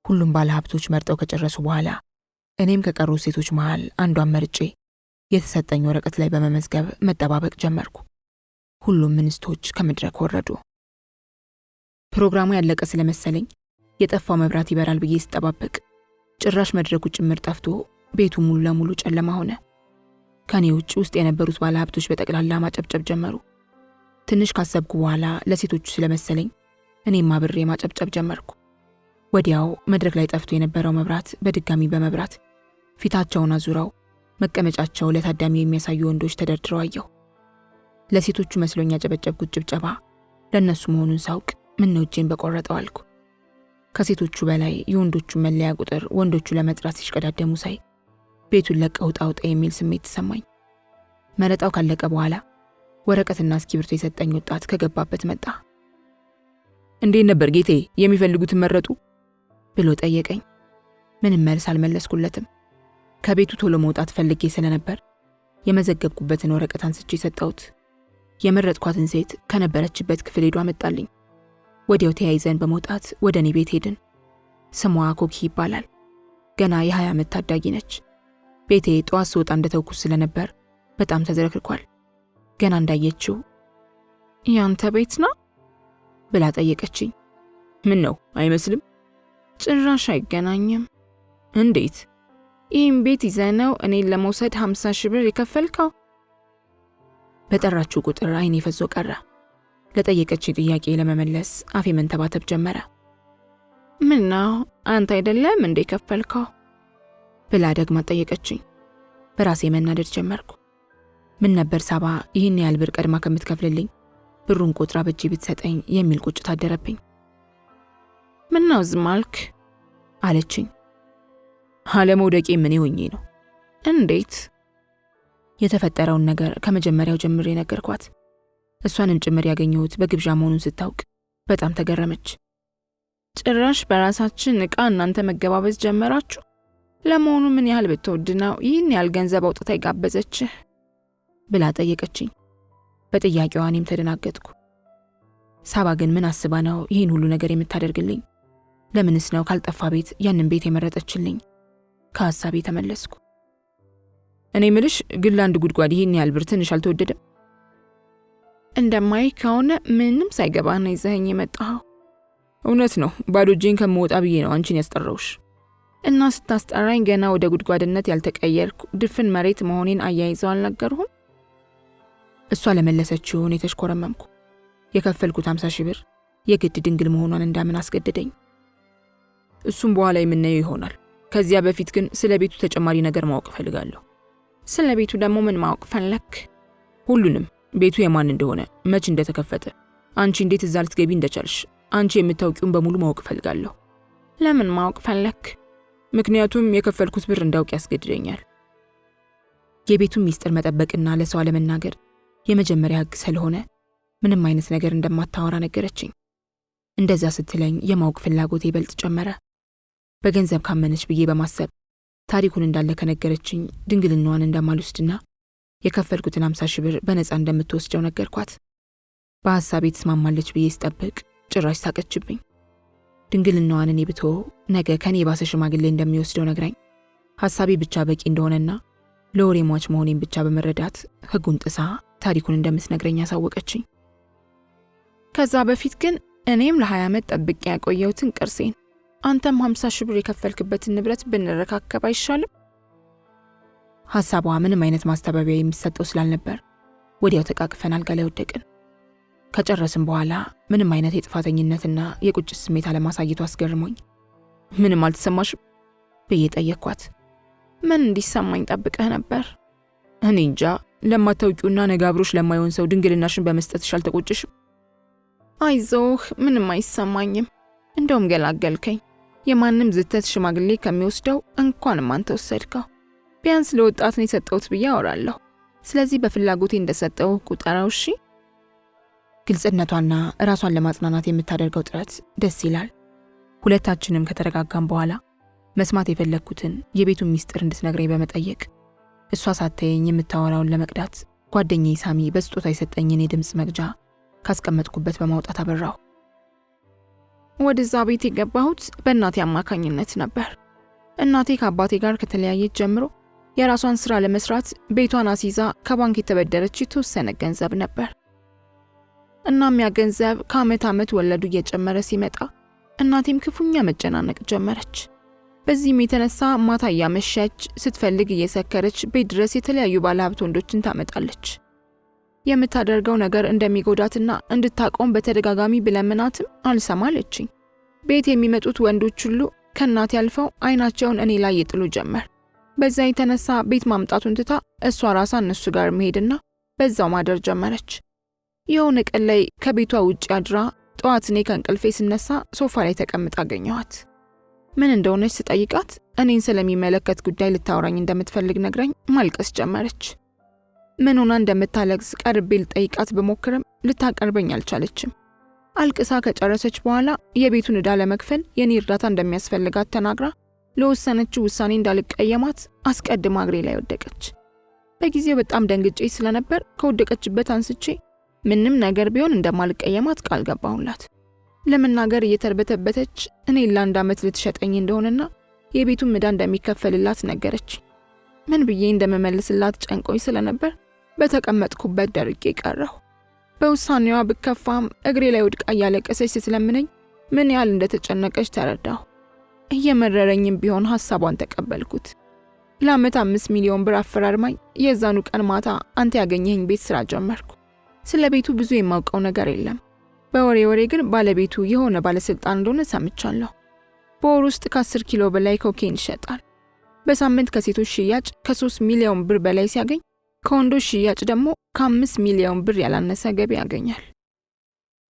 ሁሉም ባለሀብቶች መርጠው ከጨረሱ በኋላ እኔም ከቀሩ ሴቶች መሃል አንዷን መርጬ የተሰጠኝ ወረቀት ላይ በመመዝገብ መጠባበቅ ጀመርኩ። ሁሉም እንስቶች ከመድረክ ወረዱ። ፕሮግራሙ ያለቀ ስለመሰለኝ የጠፋው መብራት ይበራል ብዬ ስጠባበቅ ጭራሽ መድረኩ ጭምር ጠፍቶ ቤቱ ሙሉ ለሙሉ ጨለማ ሆነ። ከኔ ውጭ የነበሩት ባለሀብቶች በጠቅላላ ማጨብጨብ ጀመሩ። ትንሽ ካሰብኩ በኋላ ለሴቶቹ ስለመሰለኝ እኔም አብሬ ማጨብጨብ ጀመርኩ። ወዲያው መድረክ ላይ ጠፍቶ የነበረው መብራት በድጋሚ በመብራት ፊታቸውን አዙረው መቀመጫቸው ለታዳሚ የሚያሳዩ ወንዶች ተደርድረው አየሁ። ለሴቶቹ መስሎኝ ያጨበጨብኩት ጭብጨባ ለነሱ መሆኑን ሳውቅ ምነው እጄን በቆረጠው አልኩ። ከሴቶቹ በላይ የወንዶቹን መለያ ቁጥር ወንዶቹ ለመጥራት ሲሽቀዳደሙ ሳይ ቤቱን ለቀው ውጣ የሚል ስሜት ተሰማኝ። መረጣው ካለቀ በኋላ ወረቀትና እስክሪብቶ የሰጠኝ ወጣት ከገባበት መጣ። እንዴት ነበር ጌቴ፣ የሚፈልጉትን መረጡ ብሎ ጠየቀኝ። ምንም መልስ አልመለስኩለትም። ከቤቱ ቶሎ መውጣት ፈልጌ ስለነበር የመዘገብኩበትን ወረቀት አንስቼ ሰጠሁት። የመረጥኳትን ሴት ከነበረችበት ክፍል ሄዶ አመጣልኝ። ወዲያው ተያይዘን በመውጣት ወደ እኔ ቤት ሄድን። ስሟ ኮኪ ይባላል። ገና የ20 ዓመት ታዳጊ ነች። ቤቴ ጠዋት ስወጣ እንደተውኩት ስለነበር በጣም ተዝረክርኳል። ገና እንዳየችው ያንተ ቤት ነው ብላ ጠየቀችኝ። ምን ነው አይመስልም? ጭራሽ አይገናኝም። እንዴት? ይህም ቤት ይዘነው እኔን ለመውሰድ 50,000 ብር የከፈልከው? በጠራችው ቁጥር አይኔ ፈዞ ቀረ። ለጠየቀችኝ ጥያቄ ለመመለስ አፌ መንተባተብ ጀመረ። ምን ነው አንተ አይደለም እንዴ ከፈልከው? ብላ ደግማ ጠየቀችኝ። በራሴ መናደድ ጀመርኩ። ምን ነበር ሳባ ይህን ያህል ብር ቀድማ ከምትከፍልልኝ ብሩን ቆጥራ በእጄ ብትሰጠኝ የሚል ቁጭት አደረብኝ። ምን ነው ዝም አልክ? አለችኝ። አለመውደቄ ምን ሆኜ ነው? እንዴት? የተፈጠረውን ነገር ከመጀመሪያው ጀምሬ ነገርኳት። እሷንም ጭምር ያገኘሁት በግብዣ መሆኑን ስታውቅ በጣም ተገረመች። ጭራሽ በራሳችን ዕቃ እናንተ መገባበዝ ጀመራችሁ? ለመሆኑ ምን ያህል ብትወድ ነው ይህን ያህል ገንዘብ አውጥታ ይጋበዘችህ? ብላ ጠየቀችኝ። በጥያቄዋ እኔም ተደናገጥኩ። ሳባ ግን ምን አስባ ነው ይህን ሁሉ ነገር የምታደርግልኝ? ለምንስ ነው ካልጠፋ ቤት ያንን ቤት የመረጠችልኝ? ከሐሳቤ ተመለስኩ። እኔ ምልሽ ግን ለአንድ ጉድጓድ ይህን ያህል ብር ትንሽ አልተወደደም? እንደማይ ከሆነ ምንም ሳይገባ ነው ይዘኸኝ የመጣኸው። እውነት ነው፣ ባዶ እጄን ከምወጣ ብዬ ነው አንቺን ያስጠራውሽ። እና ስታስጠራኝ ገና ወደ ጉድጓድነት ያልተቀየርኩ ድፍን መሬት መሆኔን አያይዘው አልነገርሁም? እሷ ለመለሰችውን የተሽኮረመምኩ። የከፈልኩት 50,000 ብር የግድ ድንግል መሆኗን እንዳምን አስገደደኝ። እሱም በኋላ የምናየው ይሆናል። ከዚያ በፊት ግን ስለ ቤቱ ተጨማሪ ነገር ማወቅ እፈልጋለሁ። ስለ ቤቱ ደግሞ ምን ማወቅ ፈለክ? ሁሉንም። ቤቱ የማን እንደሆነ፣ መች እንደተከፈተ፣ አንቺ እንዴት እዛ ልትገቢ እንደቻልሽ፣ አንቺ የምታውቂውን በሙሉ ማወቅ እፈልጋለሁ። ለምን ማወቅ ፈለክ? ምክንያቱም የከፈልኩት ብር እንዳውቅ ያስገድደኛል። የቤቱን ሚስጥር መጠበቅና ለሰው አለመናገር የመጀመሪያ ሕግ ስለሆነ ምንም አይነት ነገር እንደማታወራ ነገረችኝ። እንደዛ ስትለኝ የማወቅ ፍላጎቴ ይበልጥ ጨመረ። በገንዘብ ካመነች ብዬ በማሰብ ታሪኩን እንዳለ ከነገረችኝ ድንግልናዋን እንደማልወስድና የከፈልኩትን 50 ሺህ ብር በነፃ እንደምትወስደው ነገርኳት። በሐሳቤ ትስማማለች ብዬ ስጠብቅ ጭራሽ ሳቀችብኝ። ድንግልናዋን እኔ ብትወው ነገ ከኔ የባሰ ሽማግሌ እንደሚወስደው ነግራኝ ሐሳቤ ብቻ በቂ እንደሆነና ለወሬ ሟች መሆኔን ብቻ በመረዳት ሕጉን ጥሳ ታሪኩን እንደምትነግረኝ አሳወቀችኝ። ከዛ በፊት ግን እኔም ለ20 ዓመት ጠብቄ ያቆየሁትን ቅርሴን አንተም 50 ሺህ ብር የከፈልክበትን ንብረት ብንረካከብ አይሻልም? ሐሳቧ ምንም አይነት ማስተባበያ የሚሰጠው ስላልነበር ወዲያው ተቃቅፈን አልጋ ላይ ወደቅን። ከጨረስን በኋላ ምንም አይነት የጥፋተኝነትና የቁጭት ስሜት አለማሳየቱ አስገርሞኝ ምንም አልተሰማሽም ብዬ ጠየቅኳት። ምን እንዲሰማኝ ጠብቀህ ነበር? እኔ እንጃ። ለማታውቂውና ነገ አብሮሽ ለማይሆን ሰው ድንግልናሽን በመስጠትሽ አልተቆጭሽም? አይዞህ፣ ምንም አይሰማኝም። እንደውም ገላገልከኝ። የማንም ዝተት ሽማግሌ ከሚወስደው እንኳንም አንተ ወሰድከው። ቢያንስ ለወጣት ነው የሰጠሁት ብዬ አወራለሁ። ስለዚህ በፍላጎቴ እንደሰጠው ቁጠራው። እሺ። ግልጽነቷና ራሷን ለማጽናናት የምታደርገው ጥረት ደስ ይላል። ሁለታችንም ከተረጋጋን በኋላ መስማት የፈለግኩትን የቤቱን ሚስጥር እንድትነግረኝ በመጠየቅ እሷ ሳታየኝ የምታወራውን ለመቅዳት ጓደኛዬ ሳሚ በስጦታ የሰጠኝን የድምፅ መግጃ ካስቀመጥኩበት በማውጣት አበራሁ። ወደዛ ቤት የገባሁት በእናቴ አማካኝነት ነበር። እናቴ ከአባቴ ጋር ከተለያየች ጀምሮ የራሷን ስራ ለመስራት ቤቷን አስይዛ ከባንክ የተበደረች የተወሰነ ገንዘብ ነበር። እናም ያ ገንዘብ ከዓመት ዓመት ወለዱ እየጨመረ ሲመጣ እናቴም ክፉኛ መጨናነቅ ጀመረች። በዚህም የተነሳ ማታ እያመሸች ስትፈልግ እየሰከረች ቤት ድረስ የተለያዩ ባለሀብት ወንዶችን ታመጣለች። የምታደርገው ነገር እንደሚጎዳትና እንድታቆም በተደጋጋሚ ብለምናትም አልሰማለችኝ። ቤት የሚመጡት ወንዶች ሁሉ ከእናቴ አልፈው አይናቸውን እኔ ላይ ይጥሉ ጀመር። በዛ የተነሳ ቤት ማምጣቱን ትታ እሷ ራሷ እነሱ ጋር መሄድና በዛው ማደር ጀመረች። የሆነ ቀን ላይ ከቤቷ ውጭ አድራ ጠዋት እኔ ከእንቅልፌ ስነሳ ሶፋ ላይ ተቀምጣ አገኘኋት። ምን እንደሆነች ስጠይቃት እኔን ስለሚመለከት ጉዳይ ልታወራኝ እንደምትፈልግ ነግራኝ ማልቀስ ጀመረች። ምን ሆና እንደምታለቅስ ቀርቤ ልጠይቃት በሞክርም ልታቀርበኝ አልቻለችም። አልቅሳ ከጨረሰች በኋላ የቤቱን ዕዳ ለመክፈል የኔ እርዳታ እንደሚያስፈልጋት ተናግራ ለወሰነችው ውሳኔ እንዳልቀየማት አስቀድማ እግሬ ላይ ወደቀች። በጊዜው በጣም ደንግጬ ስለነበር ከወደቀችበት አንስቼ ምንም ነገር ቢሆን እንደማልቀየማት ቃል ገባሁላት። ለመናገር እየተርበተበተች እኔ ለ1 ዓመት ልትሸጠኝ እንደሆነና የቤቱን ዕዳ እንደሚከፈልላት ነገረች። ምን ብዬ እንደመመልስላት ጨንቆኝ ስለነበር በተቀመጥኩበት ደርቄ ቀረሁ። በውሳኔዋ ብከፋም እግሬ ላይ ወድቃ እያለቀሰች ስትለምነኝ ምን ያህል እንደተጨነቀች ተረዳሁ። እየመረረኝም ቢሆን ሐሳቧን ተቀበልኩት። ለዓመት 5 ሚሊዮን ብር አፈራርማኝ የዛኑ ቀን ማታ አንተ ያገኘኝ ቤት ስራ ጀመርኩ። ስለ ቤቱ ብዙ የማውቀው ነገር የለም። በወሬ ግን ባለቤቱ የሆነ ባለስልጣን እንደሆነ ሰምቻለሁ። በወር ውስጥ ከ10 ኪሎ በላይ ኮኬን ይሸጣል። በሳምንት ከሴቶች ሽያጭ ከ3 ሚሊዮን ብር በላይ ሲያገኝ ከወንዶች ሽያጭ ደግሞ ከ5 ሚሊዮን ብር ያላነሰ ገቢ ያገኛል።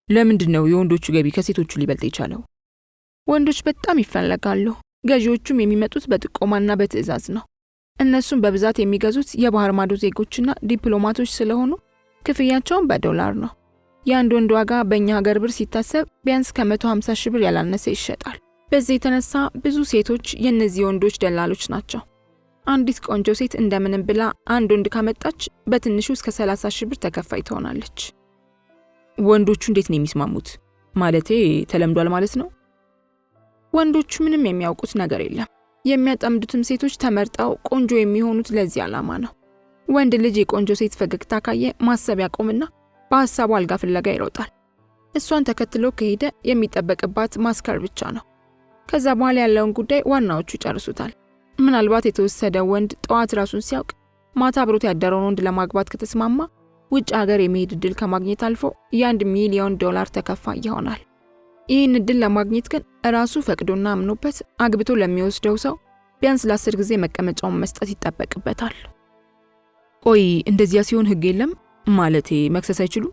ለምንድን ነው የወንዶቹ ገቢ ከሴቶቹ ሊበልጥ የቻለው? ወንዶች በጣም ይፈለጋሉ። ገዢዎቹም የሚመጡት በጥቆማና በትዕዛዝ ነው። እነሱም በብዛት የሚገዙት የባህር ማዶ ዜጎችና ዲፕሎማቶች ስለሆኑ ክፍያቸውን በዶላር ነው። የአንድ ወንድ ዋጋ በእኛ ሀገር ብር ሲታሰብ ቢያንስ ከ150 ሺህ ብር ያላነሰ ይሸጣል። በዚህ የተነሳ ብዙ ሴቶች የእነዚህ ወንዶች ደላሎች ናቸው። አንዲት ቆንጆ ሴት እንደምንም ብላ አንድ ወንድ ካመጣች በትንሹ እስከ 30 ሺህ ብር ተከፋይ ትሆናለች። ወንዶቹ እንዴት ነው የሚስማሙት? ማለቴ ተለምዷል ማለት ነው? ወንዶቹ ምንም የሚያውቁት ነገር የለም። የሚያጠምዱትም ሴቶች ተመርጠው ቆንጆ የሚሆኑት ለዚህ ዓላማ ነው። ወንድ ልጅ የቆንጆ ሴት ፈገግታ ካየ ማሰብ ያቆምና በሐሳቡ አልጋ ፍለጋ ይሮጣል። እሷን ተከትሎ ከሄደ የሚጠበቅባት ማስከር ብቻ ነው። ከዛ በኋላ ያለውን ጉዳይ ዋናዎቹ ይጨርሱታል። ምናልባት የተወሰደው ወንድ ጠዋት ራሱን ሲያውቅ ማታ አብሮት ያደረውን ወንድ ለማግባት ከተስማማ ውጭ ሀገር የመሄድ ዕድል ከማግኘት አልፎ የ1 ሚሊዮን ዶላር ተከፋይ ይሆናል። ይህን ዕድል ለማግኘት ግን ራሱ ፈቅዶና አምኖበት አግብቶ ለሚወስደው ሰው ቢያንስ ለ10 ጊዜ መቀመጫውን መስጠት ይጠበቅበታል። ቆይ እንደዚያ ሲሆን ህግ የለም ማለቴ መክሰስ አይችሉ?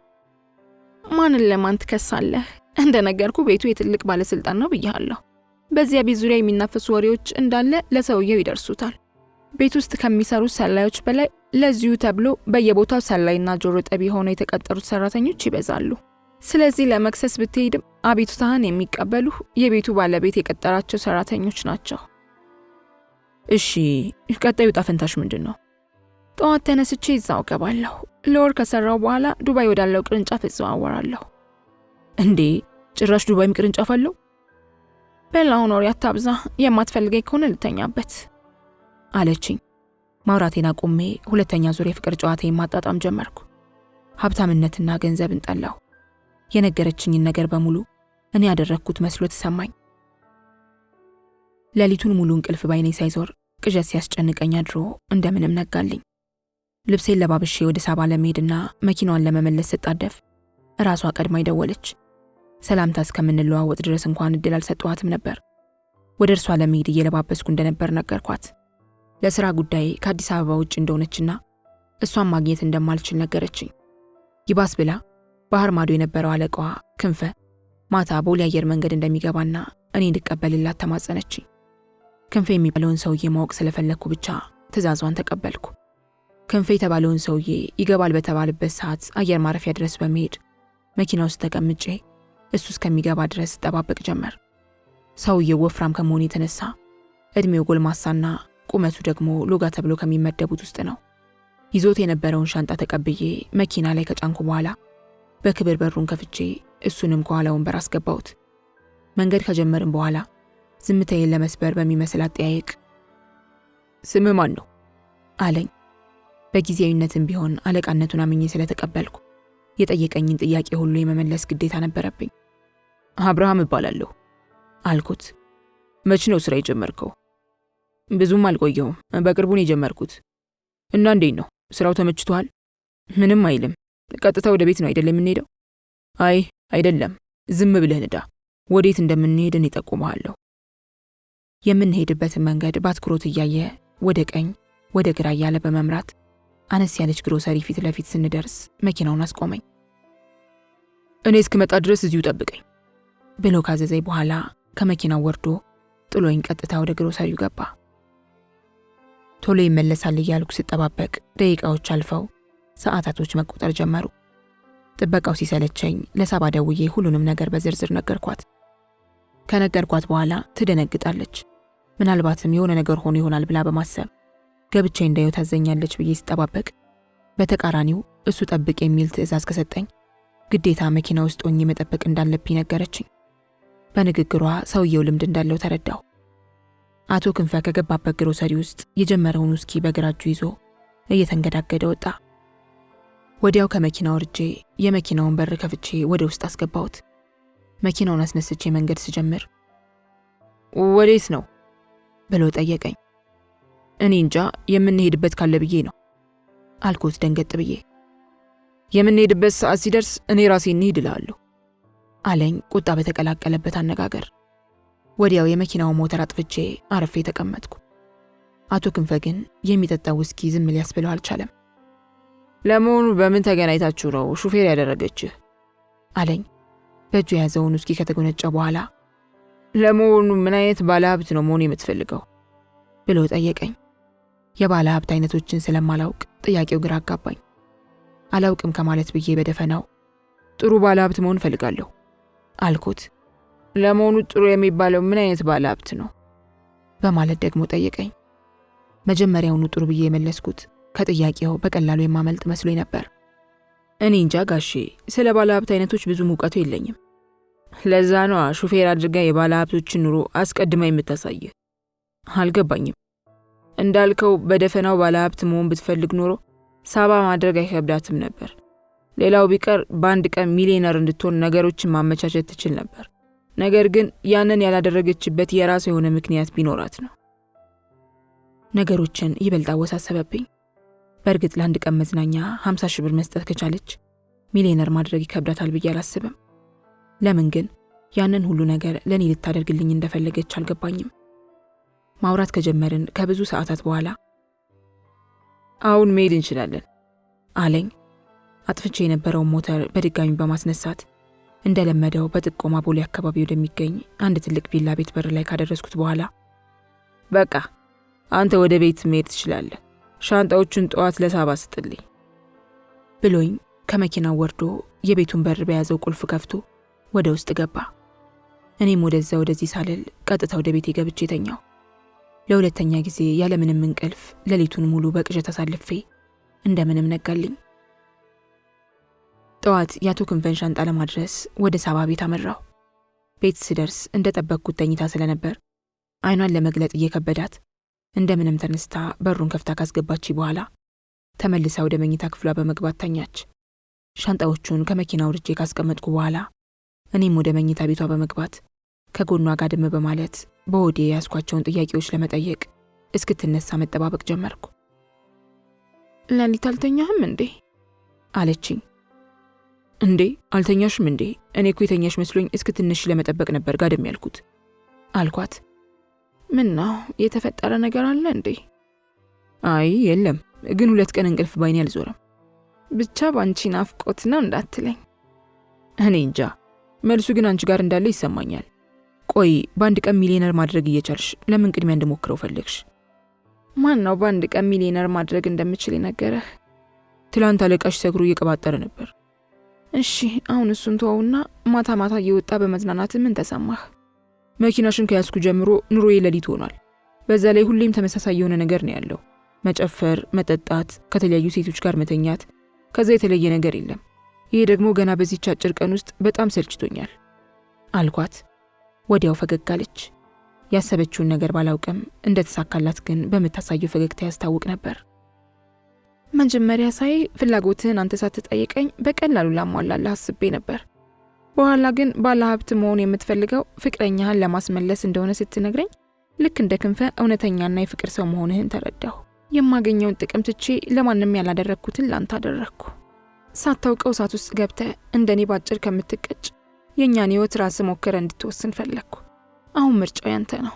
ማንን ለማን ትከሳለህ? እንደነገርኩ ቤቱ የትልቅ ባለስልጣን ነው ብያለሁ። በዚያ ቤት ዙሪያ የሚናፈሱ ወሬዎች እንዳለ ለሰውየው ይደርሱታል። ቤት ውስጥ ከሚሰሩት ሰላዮች በላይ ለዚሁ ተብሎ በየቦታው ሰላይና ጆሮ ጠቢ ሆነው የተቀጠሩት ሰራተኞች ይበዛሉ። ስለዚህ ለመክሰስ ብትሄድም አቤቱታህን የሚቀበሉህ የቤቱ ባለቤት የቀጠራቸው ሰራተኞች ናቸው። እሺ፣ ቀጣዩ ዕጣ ፈንታሽ ምንድን ነው? ጠዋት ተነስቼ እዛው ገባለሁ። ለወር ከሰራው በኋላ ዱባይ ወዳለው ቅርንጫፍ እዘዋወራለሁ። እንዴ ጭራሽ ዱባይም ቅርንጫፍ አለው? በላውን ወሬ አታብዛ፣ የማትፈልገኝ ከሆነ ልተኛበት አለችኝ። ማውራቴን አቁሜ ሁለተኛ ዙር የፍቅር ጨዋታዬን ማጣጣም ጀመርኩ። ሀብታምነትና ገንዘብን ጠላሁ። የነገረችኝን ነገር በሙሉ እኔ ያደረግኩት መስሎ ተሰማኝ። ሌሊቱን ሙሉ እንቅልፍ ባይኔ ሳይዞር ቅዠት ሲያስጨንቀኝ አድሮ እንደምንም ነጋልኝ። ልብሴን ለባብሼ ወደ ሳባ ለመሄድና መኪናዋን ለመመለስ ስጣደፍ ራሷ ቀድማ ደወለች። ሰላምታ እስከምንለዋወጥ ድረስ እንኳን እድል አልሰጠኋትም ነበር። ወደ እርሷ ለመሄድ እየለባበስኩ እንደነበር ነገርኳት። ለሥራ ጉዳይ ከአዲስ አበባ ውጭ እንደሆነችና እሷን ማግኘት እንደማልችል ነገረችኝ። ይባስ ብላ ባህር ማዶ የነበረው አለቃዋ ክንፈ ማታ ቦሌ አየር መንገድ እንደሚገባና እኔ እንድቀበልላት ተማጸነችኝ። ክንፈ የሚባለውን ሰውዬ ማወቅ ስለፈለግኩ ብቻ ትዕዛዟን ተቀበልኩ። ክንፈ የተባለውን ሰውዬ ይገባል በተባለበት ሰዓት አየር ማረፊያ ድረስ በመሄድ መኪና ውስጥ ተቀምጬ እሱ እስከሚገባ ድረስ ጠባበቅ ጀመር። ሰውዬው ወፍራም ከመሆኑ የተነሳ እድሜው ጎልማሳና ቁመቱ ደግሞ ሎጋ ተብሎ ከሚመደቡት ውስጥ ነው። ይዞት የነበረውን ሻንጣ ተቀብዬ መኪና ላይ ከጫንኩ በኋላ በክብር በሩን ከፍቼ እሱንም ከኋላ ወንበር አስገባሁት። መንገድ ከጀመርን በኋላ ዝምታዬን ለመስበር በሚመስል አጠያየቅ ስም ማን ነው አለኝ። በጊዜያዊነትም ቢሆን አለቃነቱን አምኜ ስለተቀበልኩ የጠየቀኝን ጥያቄ ሁሉ የመመለስ ግዴታ ነበረብኝ። አብርሃም እባላለሁ አልኩት። መች ነው ስራ የጀመርከው? ብዙም አልቆየሁም፣ በቅርቡ ነው የጀመርኩት። እና እንዴት ነው ስራው ተመችቷል? ምንም አይልም። ቀጥታ ወደ ቤት ነው አይደል የምንሄደው? አይ አይደለም፣ ዝም ብለህ ንዳ። ወዴት እንደምንሄድ እኔ እጠቁምሃለሁ። የምንሄድበትን መንገድ በአትኩሮት እያየ ወደ ቀኝ ወደ ግራ እያለ በመምራት አነስ ያለች ግሮሰሪ ፊት ለፊት ስንደርስ መኪናውን አስቆመኝ። እኔ እስክመጣ ድረስ እዚሁ ጠብቀኝ ብሎ ካዘዘኝ በኋላ ከመኪናው ወርዶ ጥሎኝ ቀጥታ ወደ ግሮሰሪው ገባ። ቶሎ ይመለሳል እያልኩ ስጠባበቅ ደቂቃዎች አልፈው ሰዓታቶች መቆጠር ጀመሩ። ጥበቃው ሲሰለቸኝ ለሳባ ደውዬ ሁሉንም ነገር በዝርዝር ነገርኳት። ከነገርኳት በኋላ ትደነግጣለች። ምናልባትም የሆነ ነገር ሆኖ ይሆናል ብላ በማሰብ ገብቼ እንዳየው ታዘኛለች ብዬ ስጠባበቅ በተቃራኒው እሱ ጠብቅ የሚል ትዕዛዝ ከሰጠኝ ግዴታ መኪና ውስጥ ሆኜ መጠበቅ እንዳለብኝ ነገረችኝ። በንግግሯ ሰውየው ልምድ እንዳለው ተረዳሁ። አቶ ክንፈ ከገባበት ግሮሰሪ ውስጥ የጀመረውን ውስኪ በግራ እጁ ይዞ እየተንገዳገደ ወጣ። ወዲያው ከመኪናው ወርጄ የመኪናውን በር ከፍቼ ወደ ውስጥ አስገባሁት። መኪናውን አስነስቼ መንገድ ስጀምር ወዴት ነው ብሎ ጠየቀኝ። እኔ እንጃ፣ የምንሄድበት ካለ ብዬ ነው አልኩት ደንገጥ ብዬ። የምንሄድበት ሰዓት ሲደርስ እኔ ራሴ እንሂድ እልሃለሁ አለኝ ቁጣ በተቀላቀለበት አነጋገር። ወዲያው የመኪናውን ሞተር አጥፍቼ አረፌ ተቀመጥኩ። አቶ ክንፈ ግን የሚጠጣው ውስኪ ዝም ሊያስብለው አልቻለም። ለመሆኑ በምን ተገናኝታችሁ ነው ሹፌር ያደረገችህ አለኝ በእጁ የያዘውን ውስኪ ከተጎነጨ በኋላ። ለመሆኑ ምን አይነት ባለሀብት ነው መሆን የምትፈልገው ብሎ ጠየቀኝ። የባለ ሀብት አይነቶችን ስለማላውቅ ጥያቄው ግራ አጋባኝ። አላውቅም ከማለት ብዬ በደፈናው ጥሩ ባለ ሀብት መሆን እፈልጋለሁ አልኩት። ለመሆኑ ጥሩ የሚባለው ምን አይነት ባለ ሀብት ነው በማለት ደግሞ ጠየቀኝ። መጀመሪያውኑ ጥሩ ብዬ የመለስኩት ከጥያቄው በቀላሉ የማመልጥ መስሎኝ ነበር። እኔ እንጃ ጋሼ፣ ስለ ባለ ሀብት አይነቶች ብዙ ሙቀቱ የለኝም። ለዛ ነው ሹፌር አድርጋ የባለ ሀብቶችን ኑሮ አስቀድማ የምታሳየህ። አልገባኝም። እንዳልከው በደፈናው ባለ ሀብት መሆን ብትፈልግ ኖሮ ሳባ ማድረግ አይከብዳትም ነበር። ሌላው ቢቀር በአንድ ቀን ሚሊዮነር እንድትሆን ነገሮችን ማመቻቸት ትችል ነበር። ነገር ግን ያንን ያላደረገችበት የራሷ የሆነ ምክንያት ቢኖራት ነው። ነገሮችን ይበልጥ አወሳሰበብኝ። በእርግጥ ለአንድ ቀን መዝናኛ 50 ሺህ ብር መስጠት ከቻለች ሚሊዮነር ማድረግ ይከብዳታል ብዬ አላስብም። ለምን ግን ያንን ሁሉ ነገር ለኔ ልታደርግልኝ እንደፈለገች አልገባኝም። ማውራት ከጀመርን ከብዙ ሰዓታት በኋላ አሁን መሄድ እንችላለን አለኝ። አጥፍቼ የነበረውን ሞተር በድጋሚ በማስነሳት እንደለመደው በጥቆማ ቦሌ አካባቢ ወደሚገኝ አንድ ትልቅ ቪላ ቤት በር ላይ ካደረስኩት በኋላ በቃ አንተ ወደ ቤት መሄድ ትችላለህ፣ ሻንጣዎቹን ጠዋት ለሳባ ስጥልኝ ብሎኝ ከመኪናው ወርዶ የቤቱን በር በያዘው ቁልፍ ከፍቶ ወደ ውስጥ ገባ። እኔም ወደዛ ወደዚህ ሳልል ቀጥታ ወደ ቤቴ ገብቼ ተኛው። ለሁለተኛ ጊዜ ያለምንም እንቅልፍ ሌሊቱን ሙሉ በቅዠት አሳልፌ እንደምንም ነጋልኝ። ጠዋት የአቶ ክንፈን ሻንጣ ለማድረስ ወደ ሳባ ቤት አመራሁ። ቤት ስደርስ እንደጠበቅኩት ተኝታ ስለነበር አይኗን ለመግለጥ እየከበዳት እንደምንም ተነስታ በሩን ከፍታ ካስገባች በኋላ ተመልሳ ወደ መኝታ ክፍሏ በመግባት ተኛች። ሻንጣዎቹን ከመኪናው አውርጄ ካስቀመጥኩ በኋላ እኔም ወደ መኝታ ቤቷ በመግባት ከጎኗ ጋደም በማለት በሆዴ ያስኳቸውን ጥያቄዎች ለመጠየቅ እስክትነሳ መጠባበቅ ጀመርኩ። ሌሊት አልተኛህም እንዴ አለችኝ። እንዴ አልተኛሽም እንዴ? እኔ እኮ የተኛሽ መስሎኝ እስክትነሽ ለመጠበቅ ነበር ጋደም ያልኩት አልኳት። ምን ነው የተፈጠረ ነገር አለ እንዴ? አይ የለም፣ ግን 2 ቀን እንቅልፍ ባይኔ አልዞረም። ብቻ ባንቺ ናፍቆት ነው እንዳትለኝ። እኔ እንጃ፣ መልሱ ግን አንቺ ጋር እንዳለ ይሰማኛል። ቆይ በአንድ ቀን ሚሊዮነር ማድረግ እየቻልሽ ለምን ቅድሚያ እንድሞክረው ፈለግሽ? ማን ነው በአንድ ቀን ሚሊዮነር ማድረግ እንደምችል የነገረህ? ትላንት አለቃሽ ሰክሮ እየቀባጠረ ነበር። እሺ አሁን እሱን ተወውና ማታ ማታ እየወጣ በመዝናናት ምን ተሰማህ? መኪናሽን ከያዝኩ ጀምሮ ኑሮዬ ሌሊት ሆኗል። በዛ ላይ ሁሌም ተመሳሳይ የሆነ ነገር ነው ያለው። መጨፈር፣ መጠጣት፣ ከተለያዩ ሴቶች ጋር መተኛት፣ ከዛ የተለየ ነገር የለም። ይሄ ደግሞ ገና በዚህች አጭር ቀን ውስጥ በጣም ሰልችቶኛል አልኳት። ወዲያው ፈገግ አለች። ያሰበችውን ነገር ባላውቅም እንደተሳካላት ግን በምታሳየው ፈገግታ ያስታውቅ ነበር። መጀመሪያ ሳይ ፍላጎትህን አንተ ሳትጠይቀኝ በቀላሉ ላሟላልህ አስቤ ነበር። በኋላ ግን ባለሀብት መሆን የምትፈልገው ፍቅረኛህን ለማስመለስ እንደሆነ ስትነግረኝ ልክ እንደ ክንፈ እውነተኛና የፍቅር ሰው መሆንህን ተረዳሁ። የማገኘውን ጥቅም ትቼ ለማንም ያላደረግኩትን ላንተ አደረግኩ። ሳታውቀው እሳት ውስጥ ገብተህ እንደኔ ባጭር ከምትቀጭ የእኛን ሕይወት ራስህ ሞክረህ እንድትወስን ፈለግኩ። አሁን ምርጫው ያንተ ነው።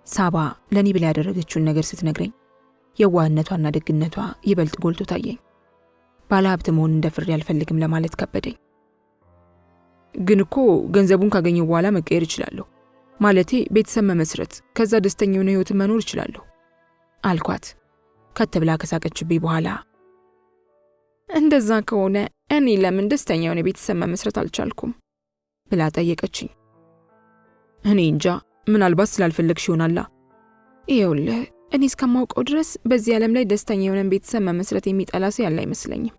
ሳባ ለኔ ብላ ያደረገችውን ነገር ስትነግረኝ የዋህነቷና ደግነቷ ይበልጥ ጎልቶ ታየኝ። ባለሀብት መሆን እንደፍሬ አልፈልግም ለማለት ከበደኝ። ግን እኮ ገንዘቡን ካገኘው በኋላ መቀየር እችላለሁ። ማለቴ ቤተሰብ መመስረት፣ ከዛ ደስተኛ የሆነ ሕይወት መኖር እችላለሁ አልኳት። ከት ብላ ከሳቀችብኝ በኋላ እንደዛ ከሆነ እኔ ለምን ደስተኛ የሆነ ቤተሰብ መመስረት አልቻልኩም ብላ ጠየቀችኝ። እኔ እንጃ፣ ምናልባት ስላልፈለግሽ ይሆናላ። ይኸውልህ እኔ እስከማውቀው ድረስ በዚህ ዓለም ላይ ደስተኛ የሆነን ቤተሰብ መመስረት የሚጠላ ሰው ያለ አይመስለኝም።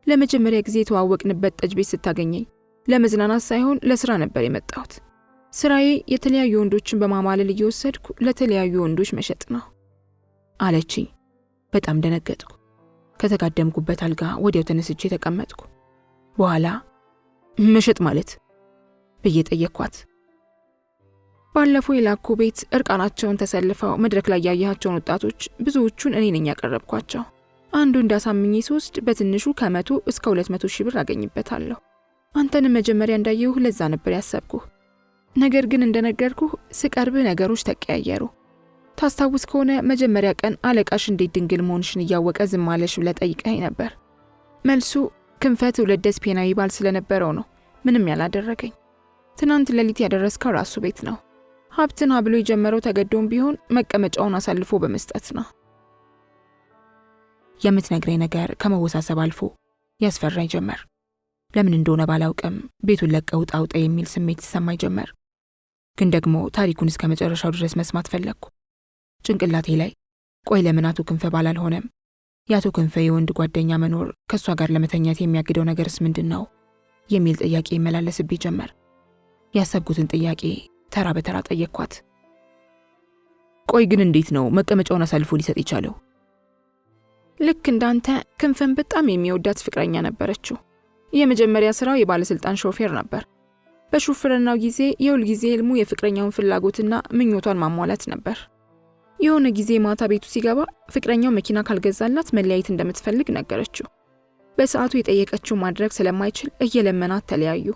ለመጀመሪያ ጊዜ የተዋወቅንበት ጠጅ ቤት ስታገኘኝ ለመዝናናት ሳይሆን ለስራ ነበር የመጣሁት። ስራዬ የተለያዩ ወንዶችን በማማለል እየወሰድኩ ለተለያዩ ወንዶች መሸጥ ነው አለችኝ። በጣም ደነገጥኩ። ከተጋደምኩበት አልጋ ወዲያው ተነስቼ ተቀመጥኩ። በኋላ መሸጥ ማለት ብዬ ጠየቅኳት። ባለፈው የላኩ ቤት እርቃናቸውን ተሰልፈው መድረክ ላይ ያያቸውን ወጣቶች ብዙዎቹን እኔ ነኝ ያቀረብኳቸው። አንዱ እንዳሳምኜ ስወስድ በትንሹ ከ100 እስከ 200 ሺህ ብር አገኝበታለሁ። አንተንም መጀመሪያ እንዳየሁ ለዛ ነበር ያሰብኩህ። ነገር ግን እንደነገርኩህ ስቀርብ ነገሮች ተቀያየሩ። ታስታውስ ከሆነ መጀመሪያ ቀን አለቃሽ እንዴት ድንግል መሆንሽን እያወቀ ዝም አለሽ ብለህ ጠይቀኸኝ ነበር። መልሱ ክንፈ ትውልደ ስፔናዊ ባል ስለነበረው ነው ምንም ያላደረገኝ። ትናንት ሌሊት ያደረስከው ራሱ ቤት ነው። ሀብትን ብሎ የጀመረው ተገዶም ቢሆን መቀመጫውን አሳልፎ በመስጠት ነው። የምትነግረኝ ነገር ከመወሳሰብ አልፎ ያስፈራኝ ጀመር። ለምን እንደሆነ ባላውቅም ቤቱን ለቀው ውጣ ውጣ የሚል ስሜት ይሰማኝ ጀመር። ግን ደግሞ ታሪኩን እስከ መጨረሻው ድረስ መስማት ፈለግኩ። ጭንቅላቴ ላይ ቆይ ለምን አቶ ክንፈ ባል አልሆነም? የአቶ ክንፈ የወንድ ጓደኛ መኖር ከእሷ ጋር ለመተኛት የሚያግደው ነገርስ ምንድን ነው የሚል ጥያቄ ይመላለስብኝ ጀመር። ያሰብኩትን ጥያቄ ተራ በተራ ጠየቅኳት። ቆይ ግን እንዴት ነው መቀመጫውን አሳልፎ ሊሰጥ የቻለው? ልክ እንዳንተ ክንፈን በጣም የሚወዳት ፍቅረኛ ነበረችው። የመጀመሪያ ስራው የባለስልጣን ሾፌር ነበር። በሹፍርናው ጊዜ የሁል ጊዜ ህልሙ የፍቅረኛውን ፍላጎትና ምኞቷን ማሟላት ነበር። የሆነ ጊዜ ማታ ቤቱ ሲገባ ፍቅረኛው መኪና ካልገዛላት መለያየት እንደምትፈልግ ነገረችው። በሰዓቱ የጠየቀችው ማድረግ ስለማይችል እየለመናት ተለያዩ።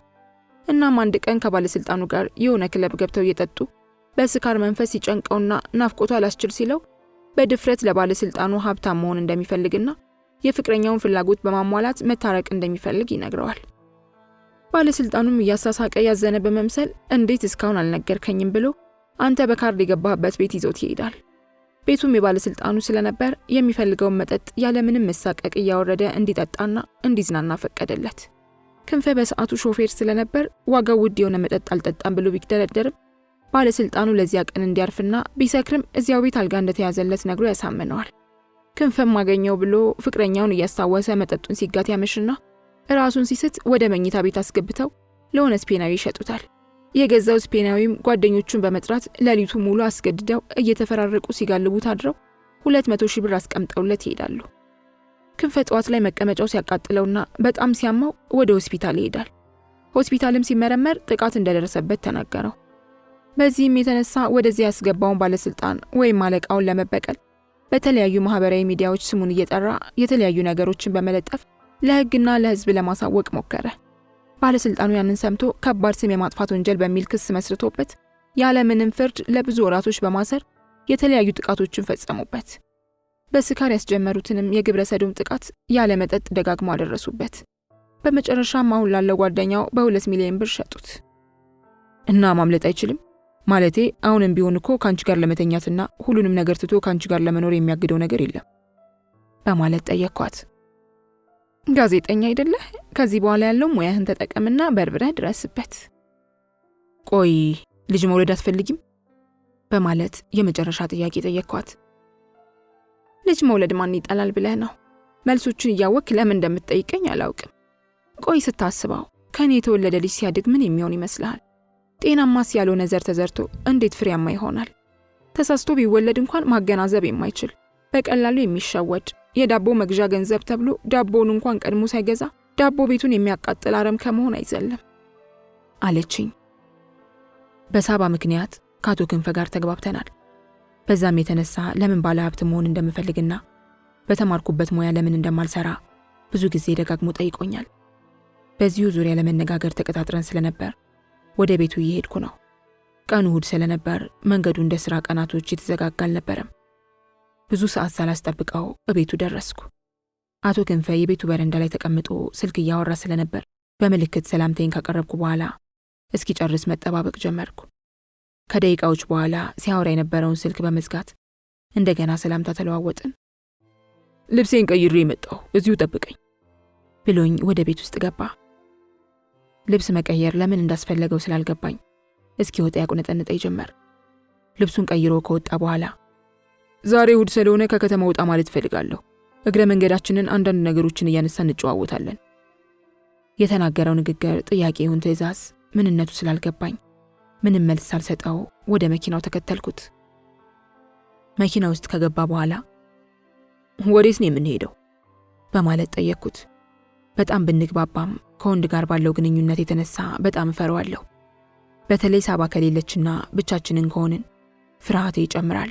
እናም አንድ ቀን ከባለስልጣኑ ጋር የሆነ ክለብ ገብተው እየጠጡ በስካር መንፈስ ሲጨንቀውና ናፍቆቱ አላስችል ሲለው በድፍረት ለባለስልጣኑ ሀብታም መሆን እንደሚፈልግና የፍቅረኛውን ፍላጎት በማሟላት መታረቅ እንደሚፈልግ ይነግረዋል። ባለስልጣኑም እያሳሳቀ ያዘነ በመምሰል እንዴት እስካሁን አልነገርከኝም ብሎ አንተ በካርድ የገባህበት ቤት ይዞት ይሄዳል። ቤቱም የባለስልጣኑ ስለነበር የሚፈልገውን መጠጥ ያለምንም መሳቀቅ እያወረደ እንዲጠጣና እንዲዝናና ፈቀደለት። ክንፈ በሰዓቱ ሾፌር ስለነበር ዋጋው ውድ የሆነ መጠጥ አልጠጣም ብሎ ቢደረደርም ባለስልጣኑ ለዚያ ቀን እንዲያርፍና ቢሰክርም እዚያው ቤት አልጋ እንደተያዘለት ነግሮ ያሳምነዋል። ክንፈም ማገኘው ብሎ ፍቅረኛውን እያስታወሰ መጠጡን ሲጋት ያመሽና ራሱን ሲስት ወደ መኝታ ቤት አስገብተው ለሆነ ስፔናዊ ይሸጡታል። የገዛው ስፔናዊም ጓደኞቹን በመጥራት ሌሊቱ ሙሉ አስገድደው እየተፈራረቁ ሲጋልቡት አድረው 200,000 ብር አስቀምጠውለት ይሄዳሉ። ክንፈ ጠዋት ላይ መቀመጫው ሲያቃጥለውና በጣም ሲያማው ወደ ሆስፒታል ይሄዳል። ሆስፒታልም ሲመረመር ጥቃት እንደደረሰበት ተናገረው። በዚህም የተነሳ ወደዚያ ያስገባውን ባለስልጣን ወይም አለቃውን ለመበቀል በተለያዩ ማህበራዊ ሚዲያዎች ስሙን እየጠራ የተለያዩ ነገሮችን በመለጠፍ ለህግና ለህዝብ ለማሳወቅ ሞከረ። ባለስልጣኑ ያንን ሰምቶ ከባድ ስም የማጥፋት ወንጀል በሚል ክስ መስርቶበት ያለ ምንም ፍርድ ለብዙ ወራቶች በማሰር የተለያዩ ጥቃቶችን ፈጸሙበት። በስካር ያስጀመሩትንም የግብረ ሰዶም ጥቃት ያለ መጠጥ ደጋግሞ አደረሱበት። በመጨረሻም አሁን ላለው ጓደኛው በ2 ሚሊዮን ብር ሸጡት። እና ማምለጥ አይችልም? ማለቴ አሁንም ቢሆን እኮ ካንቺ ጋር ለመተኛትና ሁሉንም ነገር ትቶ ካንቺ ጋር ለመኖር የሚያግደው ነገር የለም በማለት ጠየቅኳት። ጋዜጠኛ አይደለህ? ከዚህ በኋላ ያለው ሙያህን ተጠቀምና በርብረህ ድረስበት። ቆይ ልጅ መውለድ አትፈልጊም? በማለት የመጨረሻ ጥያቄ ጠየቅኳት። ልጅ መውለድ ማን ይጠላል ብለህ ነው? መልሶቹን እያወቅ ለምን እንደምትጠይቀኝ አላውቅም። ቆይ ስታስበው ከኔ የተወለደ ልጅ ሲያድግ ምን የሚሆን ይመስልሃል? ጤናማስ ያልሆነ ዘር ተዘርቶ እንዴት ፍሬያማ ይሆናል? ተሳስቶ ቢወለድ እንኳን ማገናዘብ የማይችል በቀላሉ የሚሸወድ የዳቦ መግዣ ገንዘብ ተብሎ ዳቦውን እንኳን ቀድሞ ሳይገዛ ዳቦ ቤቱን የሚያቃጥል አረም ከመሆን አይዘልም አለችኝ። በሳባ ምክንያት ከአቶ ክንፈ ጋር ተግባብተናል። በዛም የተነሳ ለምን ባለ ሀብት መሆን እንደምፈልግና በተማርኩበት ሙያ ለምን እንደማልሰራ ብዙ ጊዜ ደጋግሞ ጠይቆኛል። በዚሁ ዙሪያ ለመነጋገር ተቀጣጥረን ስለነበር ወደ ቤቱ እየሄድኩ ነው። ቀኑ እሁድ ስለነበር መንገዱ እንደ ስራ ቀናቶች የተዘጋጋ አልነበረም። ብዙ ሰዓት ሳላስጠብቀው በቤቱ ደረስኩ። አቶ ክንፈ የቤቱ በረንዳ ላይ ተቀምጦ ስልክ እያወራ ስለነበር በምልክት ሰላምታዬን ካቀረብኩ በኋላ እስኪጨርስ መጠባበቅ ጀመርኩ። ከደቂቃዎች በኋላ ሲያወራ የነበረውን ስልክ በመዝጋት እንደገና ሰላምታ ተለዋወጥን። ልብሴን ቀይሬ መጣሁ፣ እዚሁ ጠብቀኝ ብሎኝ ወደ ቤት ውስጥ ገባ። ልብስ መቀየር ለምን እንዳስፈለገው ስላልገባኝ እስኪወጣ ያቁነጠንጠኝ ጀመር። ልብሱን ቀይሮ ከወጣ በኋላ ዛሬ እሁድ ስለሆነ ከከተማ ወጣ ማለት ፈልጋለሁ። እግረ መንገዳችንን አንዳንድ ነገሮችን እያነሳን እንጨዋወታለን። የተናገረው ንግግር ጥያቄ ይሁን ትዕዛዝ ምንነቱ ስላልገባኝ ምንም መልስ ሳልሰጠው ወደ መኪናው ተከተልኩት። መኪና ውስጥ ከገባ በኋላ ወዴት ነው የምንሄደው በማለት ጠየቅኩት። በጣም ብንግባባም ከወንድ ጋር ባለው ግንኙነት የተነሳ በጣም እፈራዋለሁ። በተለይ ሳባ ከሌለችና ብቻችንን ከሆንን ፍርሃቴ ይጨምራል።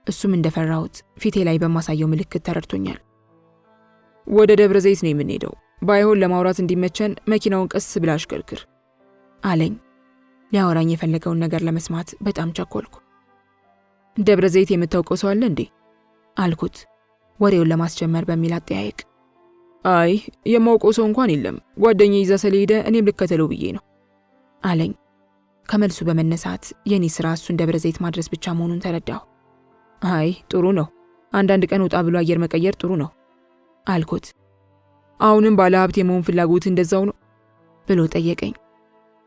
እሱም እንደፈራሁት ፊቴ ላይ በማሳየው ምልክት ተረድቶኛል። ወደ ደብረ ዘይት ነው የምንሄደው። ባይሆን ለማውራት እንዲመቸን መኪናውን ቀስ ብላ አሽከርክር አለኝ። ሊያወራኝ የፈለገውን ነገር ለመስማት በጣም ቸኮልኩ። ደብረ ዘይት የምታውቀው ሰው አለ እንዴ አልኩት፣ ወሬውን ለማስጀመር በሚል አጠያየቅ። አይ የማውቀው ሰው እንኳን የለም፣ ጓደኛዬ ይዛ ስለሄደ እኔም ልከተለው ብዬ ነው አለኝ። ከመልሱ በመነሳት የኔ ስራ እሱን ደብረ ዘይት ማድረስ ብቻ መሆኑን ተረዳሁ። አይ ጥሩ ነው፣ አንዳንድ ቀን ወጣ ብሎ አየር መቀየር ጥሩ ነው አልኩት። አሁንም ባለ ሀብት የመሆን ፍላጎት እንደዛው ነው ብሎ ጠየቀኝ።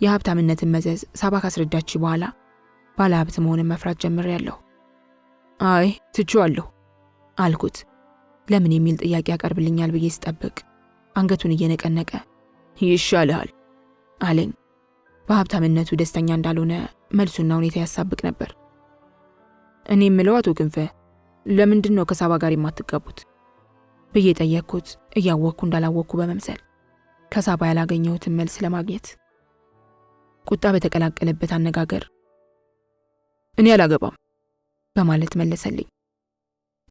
የሀብታምነትን መዘዝ ሳባ ካስረዳች በኋላ ባለ ሀብት መሆንን መፍራት ጀምሬያለሁ። አይ ትቼዋለሁ አልኩት። ለምን የሚል ጥያቄ ያቀርብልኛል ብዬ ስጠብቅ አንገቱን እየነቀነቀ ይሻልሃል አለኝ። በሀብታምነቱ ደስተኛ እንዳልሆነ መልሱና ሁኔታ ያሳብቅ ነበር። እኔ የምለው አቶ ክንፈ ለምንድን ነው ከሳባ ጋር የማትጋቡት ብዬ ጠየቅኩት፣ እያወቅኩ እንዳላወቅኩ በመምሰል ከሳባ ያላገኘሁትን መልስ ለማግኘት። ቁጣ በተቀላቀለበት አነጋገር እኔ አላገባም በማለት መለሰልኝ።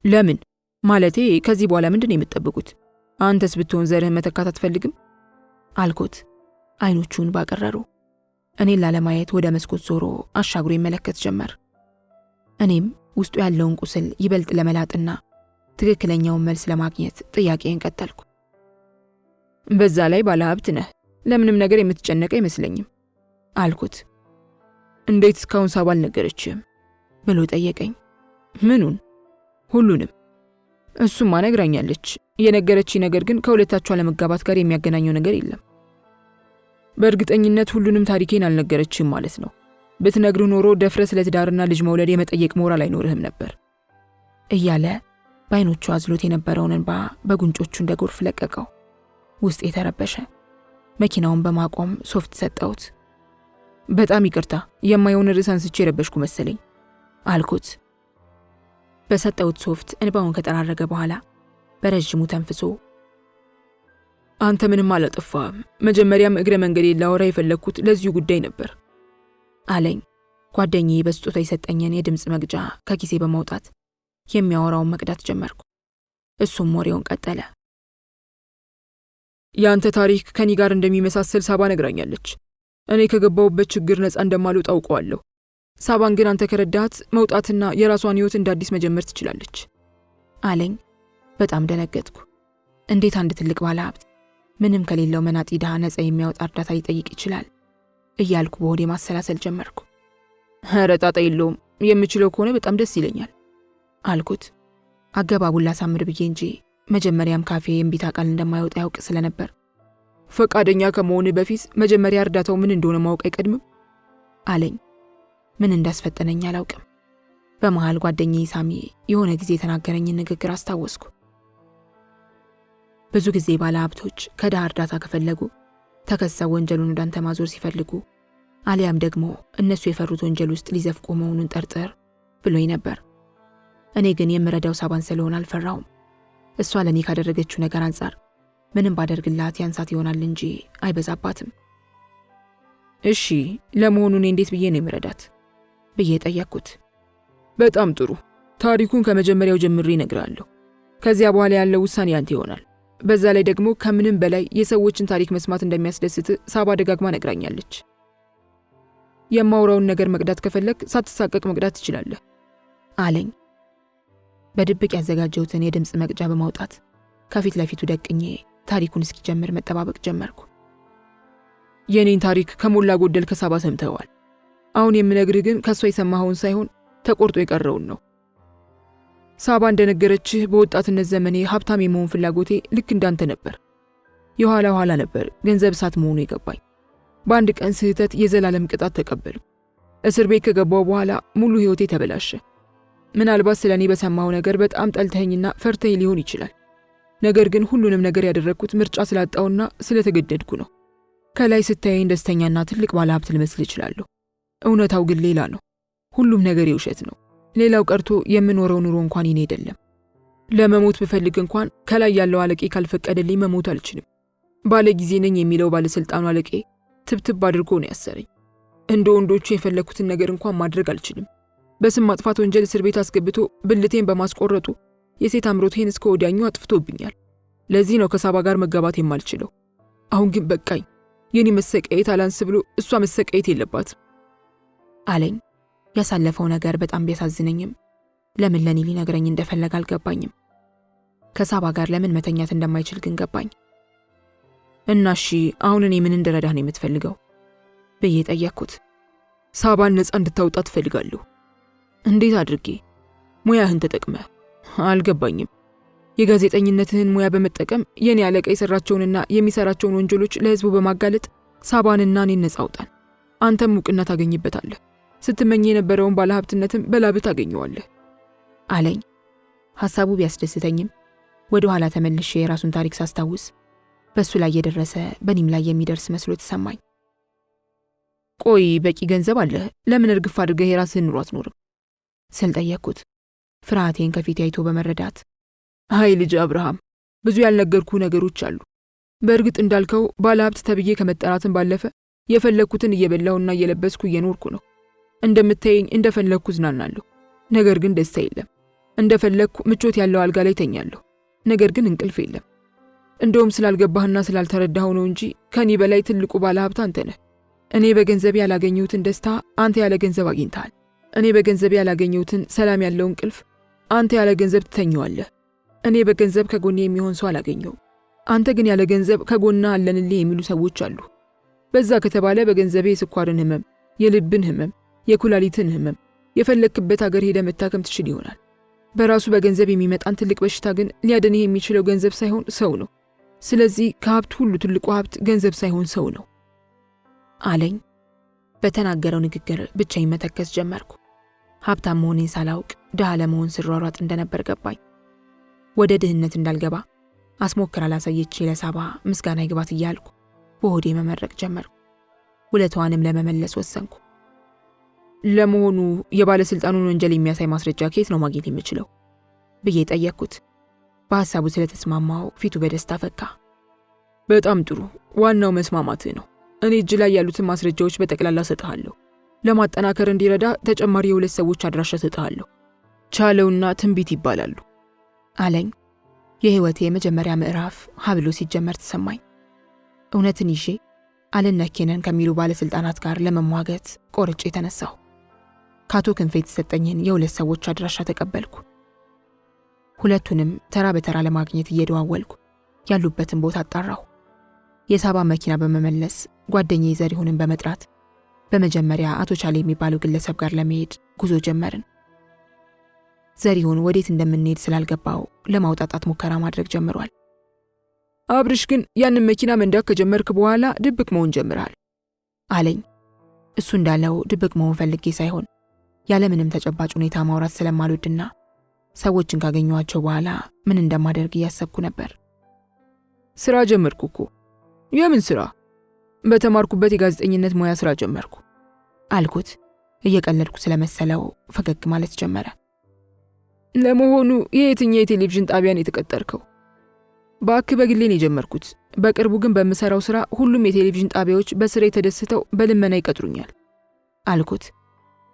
ለምን? ማለቴ ከዚህ በኋላ ምንድን ነው የምትጠብቁት? አንተስ ብትሆን ዘርህን መተካት አትፈልግም አልኩት። አይኖቹን ባቀረሩ እኔን ላለማየት ወደ መስኮት ዞሮ አሻግሮ ይመለከት ጀመር። እኔም ውስጡ ያለውን ቁስል ይበልጥ ለመላጥና ትክክለኛውን መልስ ለማግኘት ጥያቄን ቀጠልኩ። በዛ ላይ ባለሀብት ነህ፣ ለምንም ነገር የምትጨነቅ አይመስለኝም አልኩት። እንዴት እስካሁን ሳባ አልነገረችህም ብሎ ጠየቀኝ። ምኑን? ሁሉንም። እሱማ ነግራኛለች። የነገረችኝ ነገር ግን ከሁለታችሁ አለመጋባት ጋር የሚያገናኘው ነገር የለም። በእርግጠኝነት ሁሉንም ታሪኬን አልነገረችህም ማለት ነው። ብትነግርህ ኖሮ ደፍረ ስለ ትዳርና ልጅ መውለድ የመጠየቅ ሞራል አይኖርህም ነበር እያለ በዓይኖቹ አዝሎት የነበረውን እንባ በጉንጮቹ እንደ ጎርፍ ለቀቀው። ውስጤ ተረበሸ። መኪናውን በማቆም ሶፍት ሰጠሁት። በጣም ይቅርታ፣ የማየውን ርዕስ አንስቼ የረበሽኩ መሰለኝ አልኩት። በሰጠሁት ሶፍት እንባውን ከጠራረገ በኋላ በረጅሙ ተንፍሶ አንተ ምንም አላጠፋህም፣ መጀመሪያም እግረ መንገዴ ላወራ የፈለግኩት ለዚሁ ጉዳይ ነበር አለኝ። ጓደኛዬ በስጦታ የሰጠኝን የድምፅ መግጃ ከኪሴ በማውጣት የሚያወራውን መቅዳት ጀመርኩ። እሱም ወሬውን ቀጠለ። የአንተ ታሪክ ከኔ ጋር እንደሚመሳሰል ሳባ ነግራኛለች። እኔ ከገባሁበት ችግር ነፃ እንደማልወጣ አውቀዋለሁ። ሳባን ግን አንተ ከረዳት መውጣትና የራሷን ሕይወት እንደ አዲስ መጀመር ትችላለች አለኝ። በጣም ደነገጥኩ። እንዴት አንድ ትልቅ ባለሀብት ምንም ከሌለው መናጢ ድሃ ነፃ የሚያወጣ እርዳታ ሊጠይቅ ይችላል እያልኩ በሆዴ ማሰላሰል ጀመርኩ። ኧረ ጣጣ የለውም፣ የምችለው ከሆነ በጣም ደስ ይለኛል አልኩት። አገባቡን ላሳምር ብዬ እንጂ መጀመሪያም ካፌ የእምቢታ ቃል እንደማይወጣ ያውቅ ስለነበር ፈቃደኛ ከመሆን በፊት መጀመሪያ እርዳታው ምን እንደሆነ ማወቅ አይቀድምም አለኝ። ምን እንዳስፈጠነኝ አላውቅም። በመሃል ጓደኛዬ ሳሚ የሆነ ጊዜ የተናገረኝን ንግግር አስታወስኩ። ብዙ ጊዜ ባለሀብቶች ከድሃ እርዳታ ከፈለጉ ተከሰው ወንጀሉን ወደ አንተ ማዞር ሲፈልጉ አሊያም ደግሞ እነሱ የፈሩት ወንጀል ውስጥ ሊዘፍቁ መሆኑን ጠርጥር ብሎኝ ነበር። እኔ ግን የምረዳው ሳባን ስለሆነ አልፈራውም። እሷ ለኔ ካደረገችው ነገር አንጻር ምንም ባደርግላት ያንሳት ይሆናል እንጂ አይበዛባትም። እሺ፣ ለመሆኑ እኔ እንዴት ብዬ ነው የምረዳት ብዬ ጠየቅኩት። በጣም ጥሩ፣ ታሪኩን ከመጀመሪያው ጀምሬ እነግርሃለሁ። ከዚያ በኋላ ያለው ውሳኔ ያንተ ይሆናል። በዛ ላይ ደግሞ ከምንም በላይ የሰዎችን ታሪክ መስማት እንደሚያስደስት ሳባ ደጋግማ ነግራኛለች። የማውራውን ነገር መቅዳት ከፈለግ ሳትሳቀቅ መቅዳት ትችላለህ አለኝ። በድብቅ ያዘጋጀሁትን የድምፅ መቅጃ በማውጣት ከፊት ለፊቱ ደቅኜ ታሪኩን እስኪጀምር መጠባበቅ ጀመርኩ። የኔን ታሪክ ከሞላ ጎደል ከሳባ ሰምተዋል። አሁን የምነግርህ ግን ከሷ የሰማኸውን ሳይሆን ተቆርጦ የቀረውን ነው። ሳባ እንደነገረችህ በወጣትነት ዘመኔ ሀብታም የመሆን ፍላጎቴ ልክ እንዳንተ ነበር። የኋላ ኋላ ነበር ገንዘብ እሳት መሆኑ የገባኝ። በአንድ ቀን ስህተት የዘላለም ቅጣት ተቀበሉ። እስር ቤት ከገባው በኋላ ሙሉ ሕይወቴ ተበላሸ። ምናልባት ስለ እኔ በሰማው ነገር በጣም ጠልተኸኝና ፈርተኝ ሊሆን ይችላል። ነገር ግን ሁሉንም ነገር ያደረግኩት ምርጫ ስላጣውና ስለተገደድኩ ነው። ከላይ ስታየኝ ደስተኛና ትልቅ ባለሀብት ልመስል እችላለሁ። እውነታው ግን ሌላ ነው። ሁሉም ነገር የውሸት ነው። ሌላው ቀርቶ የምኖረው ኑሮ እንኳን የኔ አይደለም። ለመሞት ብፈልግ እንኳን ከላይ ያለው አለቄ ካልፈቀደልኝ መሞት አልችልም። ባለ ጊዜ ነኝ የሚለው ባለስልጣኑ አለቄ ትብትብ አድርጎ ነው ያሰረኝ። እንደ ወንዶቹ የፈለኩትን ነገር እንኳን ማድረግ አልችልም። በስም ማጥፋት ወንጀል እስር ቤት አስገብቶ ብልቴን በማስቆረጡ የሴት አምሮቴን እስከ ወዲያኛው አጥፍቶብኛል። ለዚህ ነው ከሳባ ጋር መጋባት የማልችለው። አሁን ግን በቃኝ። የኔ መሰቃየት አላንስ ብሎ እሷ መሰቃየት የለባትም አለኝ። ያሳለፈው ነገር በጣም ቢያሳዝነኝም ለምን ለኔ ሊነግረኝ እንደፈለገ አልገባኝም። ከሳባ ጋር ለምን መተኛት እንደማይችል ግን ገባኝ። እና እሺ አሁን እኔ ምን እንድረዳህ ነው የምትፈልገው ብዬ ጠየቅኩት። ሳባን ነፃ እንድታወጣ ትፈልጋለሁ። እንዴት አድርጌ? ሙያህን ተጠቅመህ? አልገባኝም። የጋዜጠኝነትህን ሙያ በመጠቀም የኔ አለቃ የሰራቸውንና የሚሰራቸውን ወንጀሎች ለህዝቡ በማጋለጥ ሳባንና እኔን ነፃ አውጣን። አንተም እውቅና ታገኝበታለህ። ስትመኝ የነበረውን ባለሀብትነትም በላብህ ታገኘዋለህ አለኝ። ሐሳቡ ቢያስደስተኝም ወደ ኋላ ተመልሼ የራሱን ታሪክ ሳስታውስ በሱ ላይ የደረሰ በኔም ላይ የሚደርስ መስሎ ተሰማኝ። ቆይ በቂ ገንዘብ አለህ? ለምን እርግፍ አድርገህ የራስህን ኑሮ አትኖርም ስል ጠየቅኩት። ፍርሃቴን ከፊቴ አይቶ በመረዳት አይ ልጅ አብርሃም፣ ብዙ ያልነገርኩ ነገሮች አሉ። በእርግጥ እንዳልከው ባለሀብት ተብዬ ከመጠራትን ባለፈ የፈለግኩትን እየበላሁና እየለበስኩ እየኖርኩ ነው። እንደምታየኝ እንደፈለግኩ ዝናናለሁ። ነገር ግን ደስታ የለም። እንደፈለግኩ ምቾት ያለው አልጋ ላይ ተኛለሁ። ነገር ግን እንቅልፍ የለም። እንደውም ስላልገባህና ስላልተረዳኸው ነው እንጂ ከኔ በላይ ትልቁ ባለሀብት አንተ ነህ። እኔ በገንዘብ ያላገኘሁትን ደስታ አንተ ያለ ገንዘብ አግኝተሃል። እኔ በገንዘብ ያላገኘሁትን ሰላም ያለው እንቅልፍ አንተ ያለ ገንዘብ ትተኛዋለህ። እኔ በገንዘብ ከጎኔ የሚሆን ሰው አላገኘሁም። አንተ ግን ያለ ገንዘብ ከጎና አለንልህ የሚሉ ሰዎች አሉ። በዛ ከተባለ በገንዘቤ የስኳርን ህመም፣ የልብን ህመም፣ የኩላሊትን ህመም የፈለክበት ሀገር ሄደ መታከም ትችል ይሆናል። በራሱ በገንዘብ የሚመጣን ትልቅ በሽታ ግን ሊያድንህ የሚችለው ገንዘብ ሳይሆን ሰው ነው። ስለዚህ ከሀብት ሁሉ ትልቁ ሀብት ገንዘብ ሳይሆን ሰው ነው አለኝ። በተናገረው ንግግር ብቻዬን መተከዝ ጀመርኩ። ሀብታም መሆኔን ሳላውቅ ድሃ ለመሆን ስሯሯጥ እንደነበር ገባኝ። ወደ ድህነት እንዳልገባ አስሞክራ ላሳየች ለሳባ ምስጋና ይግባት እያልኩ በሆዴ መመረቅ ጀመርኩ። ውለታዋንም ለመመለስ ወሰንኩ። ለመሆኑ የባለስልጣኑን ወንጀል የሚያሳይ ማስረጃ ከየት ነው ማግኘት የምችለው ብዬ ጠየቅኩት። በሐሳቡ ስለተስማማው ፊቱ በደስታ ፈካ። በጣም ጥሩ፣ ዋናው መስማማትህ ነው። እኔ እጅ ላይ ያሉትን ማስረጃዎች በጠቅላላ ሰጥሃለሁ። ለማጠናከር እንዲረዳ ተጨማሪ የሁለት ሰዎች አድራሻ ሰጥሃለሁ። ቻለውና ትንቢት ይባላሉ አለኝ። የህይወቴ የመጀመሪያ ምዕራፍ ሀብሎ ሲጀመር ተሰማኝ። እውነትን ይዤ አልነኬነን ከሚሉ ባለስልጣናት ጋር ለመሟገት ቆርጬ ተነሳሁ። ከአቶ ክንፌ የተሰጠኝን የሁለት ሰዎች አድራሻ ተቀበልኩ። ሁለቱንም ተራ በተራ ለማግኘት እየደዋወልኩ ያሉበትን ቦታ አጣራሁ። የሳባ መኪና በመመለስ ጓደኛዬ ዘሪሁንን በመጥራት በመጀመሪያ አቶ ቻሌ የሚባለው ግለሰብ ጋር ለመሄድ ጉዞ ጀመርን። ዘሪሁን ወዴት እንደምንሄድ ስላልገባው ለማውጣጣት ሙከራ ማድረግ ጀምሯል። አብርሽ ግን ያንን መኪና መንዳት ከጀመርክ በኋላ ድብቅ መሆን ጀምረሃል አለኝ። እሱ እንዳለው ድብቅ መሆን ፈልጌ ሳይሆን ያለምንም ተጨባጭ ሁኔታ ማውራት ስለማልወድና ሰዎችን ካገኘኋቸው በኋላ ምን እንደማደርግ እያሰብኩ ነበር። ስራ ጀመርኩ እኮ። የምን ስራ? በተማርኩበት የጋዜጠኝነት ሙያ ስራ ጀመርኩ አልኩት። እየቀለድኩ ስለመሰለው ፈገግ ማለት ጀመረ። ለመሆኑ የየትኛው የቴሌቪዥን ጣቢያን የተቀጠርከው? በግሌን የጀመርኩት። በቅርቡ ግን በምሰራው ስራ ሁሉም የቴሌቪዥን ጣቢያዎች በስራ ተደስተው በልመና ይቀጥሩኛል አልኩት።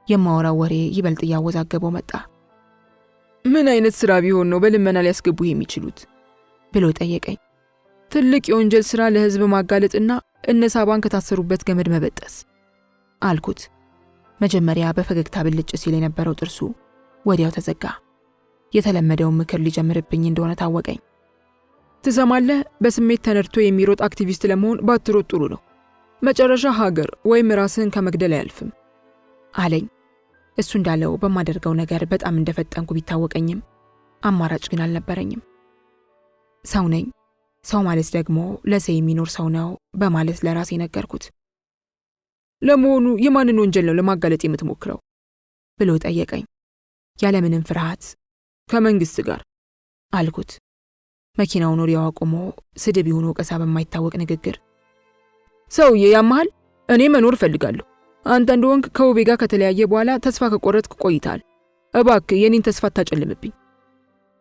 የማወራው ወሬ ይበልጥ እያወዛገበው መጣ። ምን አይነት ስራ ቢሆን ነው በልመና ሊያስገቡህ የሚችሉት ብሎ ጠየቀኝ። ትልቅ የወንጀል ስራ ለህዝብ ማጋለጥና እነ ሳባን ከታሰሩበት ገመድ መበጠስ አልኩት። መጀመሪያ በፈገግታ ብልጭ ሲል የነበረው ጥርሱ ወዲያው ተዘጋ። የተለመደውን ምክር ሊጀምርብኝ እንደሆነ ታወቀኝ። ትሰማለህ፣ በስሜት ተነድቶ የሚሮጥ አክቲቪስት ለመሆን ባትሮጥ ጥሩ ነው። መጨረሻ ሀገር ወይም ራስህን ከመግደል አያልፍም አለኝ። እሱ እንዳለው በማደርገው ነገር በጣም እንደፈጠንኩ ቢታወቀኝም አማራጭ ግን አልነበረኝም። ሰው ነኝ፣ ሰው ማለት ደግሞ ለሰው የሚኖር ሰው ነው በማለት ለራሴ ነገርኩት። ለመሆኑ የማንን ወንጀል ነው ለማጋለጥ የምትሞክረው ብሎ ጠየቀኝ። ያለምንም ፍርሃት ከመንግስት ጋር አልኩት። መኪናውን ወዲያው አቁሞ ስድብ ይሁን ወቀሳ በማይታወቅ ንግግር ሰውዬ ያመሃል፣ እኔ መኖር እፈልጋለሁ። አንተ እንደሆንክ ከውቤ ጋር ከተለያየ በኋላ ተስፋ ከቆረጥክ ቆይታል። እባክህ የኔን ተስፋ አታጨልምብኝ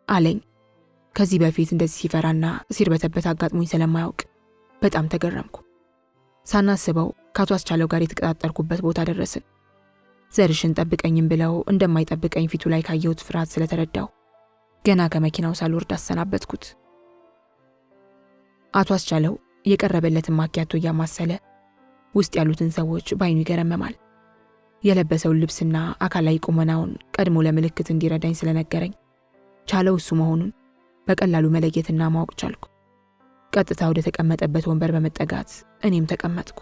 አለኝ። ከዚህ በፊት እንደዚህ ሲፈራና ሲርበተበት አጋጥሞኝ ስለማያውቅ በጣም ተገረምኩ። ሳናስበው ከአቶ አስቻለው ጋር የተቀጣጠርኩበት ቦታ ደረስን። ዘርሽን ጠብቀኝም ብለው እንደማይጠብቀኝ ፊቱ ላይ ካየሁት ፍርሃት ስለተረዳው ገና ከመኪናው ሳልወርድ አሰናበትኩት። አቶ አስቻለው የቀረበለትን ማኪያቶ እያማሰለ ውስጥ ያሉትን ሰዎች ባይኑ ይገረመማል። የለበሰውን ልብስና አካላዊ ቁመናውን ቀድሞ ለምልክት እንዲረዳኝ ስለነገረኝ ቻለው እሱ መሆኑን በቀላሉ መለየትና ማወቅ ቻልኩ። ቀጥታ ወደ ተቀመጠበት ወንበር በመጠጋት እኔም ተቀመጥኩ።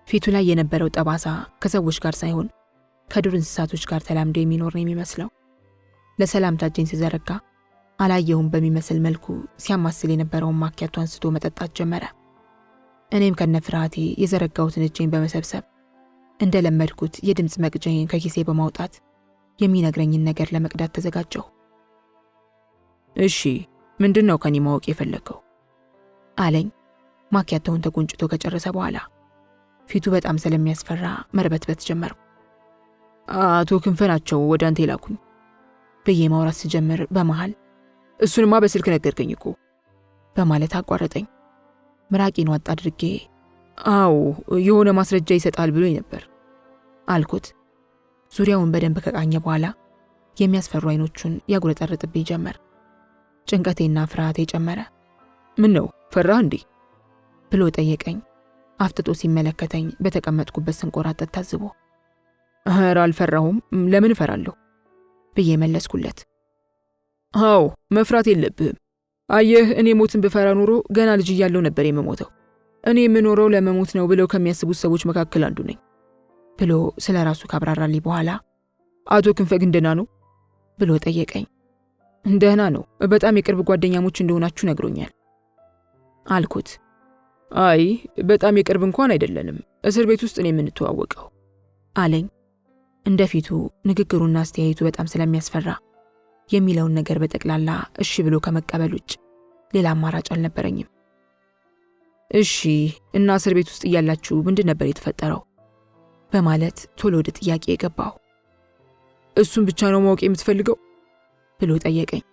ፊቱ ላይ የነበረው ጠባሳ ከሰዎች ጋር ሳይሆን ከዱር እንስሳቶች ጋር ተላምዶ የሚኖር ነው የሚመስለው። ለሰላምታ እጄን ስዘረጋ አላየሁም በሚመስል መልኩ ሲያማስል የነበረውን ማኪያቶ አንስቶ መጠጣት ጀመረ። እኔም ከነፍርሃቴ የዘረጋሁትን እጄን በመሰብሰብ እንደለመድኩት የድምፅ መቅጃዬን ከኪሴ በማውጣት የሚነግረኝን ነገር ለመቅዳት ተዘጋጀሁ። እሺ፣ ምንድነው ከኔ ማወቅ የፈለከው አለኝ ማኪያቶውን ተጎንጭቶ ከጨረሰ በኋላ። ፊቱ በጣም ስለሚያስፈራ መርበትበት ጀመርኩ። አቶ ክንፈ ናቸው ወደ አንተ የላኩኝ ብዬ ማውራት ስጀምር በመሃል እሱንማ በስልክ ነገርከኝ እኮ በማለት አቋረጠኝ። ምራቄን ዋጥ አድርጌ አዎ የሆነ ማስረጃ ይሰጣል ብሎኝ ነበር አልኩት። ዙሪያውን በደንብ ከቃኘ በኋላ የሚያስፈሩ አይኖቹን ያጉረጠርጥብኝ ጀመር። ጭንቀቴና ፍርሃቴ ጨመረ። ምን ነው ፈራህ እንዴ ብሎ ጠየቀኝ። አፍጥጦ ሲመለከተኝ በተቀመጥኩበት ስንቆራጠጥ ታዝቦ ኧረ አልፈራሁም፣ ለምን እፈራለሁ ብዬ መለስኩለት። አዎ መፍራት የለብህም። አየህ እኔ ሞትን ብፈራ ኖሮ ገና ልጅ እያለሁ ነበር የምሞተው። እኔ የምኖረው ለመሞት ነው ብለው ከሚያስቡት ሰዎች መካከል አንዱ ነኝ ብሎ ስለ ራሱ ካብራራልኝ በኋላ አቶ ክንፈ ግን ደህና ነው ብሎ ጠየቀኝ። ደህና ነው፣ በጣም የቅርብ ጓደኛሞች እንደሆናችሁ ነግሮኛል አልኩት። አይ በጣም የቅርብ እንኳን አይደለንም፣ እስር ቤት ውስጥ ነው የምንተዋወቀው አለኝ። እንደፊቱ ንግግሩና አስተያየቱ በጣም ስለሚያስፈራ የሚለውን ነገር በጠቅላላ እሺ ብሎ ከመቀበል ውጭ ሌላ አማራጭ አልነበረኝም። እሺ እና እስር ቤት ውስጥ እያላችሁ ምንድን ነበር የተፈጠረው በማለት ቶሎ ወደ ጥያቄ የገባው። እሱን ብቻ ነው ማወቅ የምትፈልገው ብሎ ጠየቀኝ።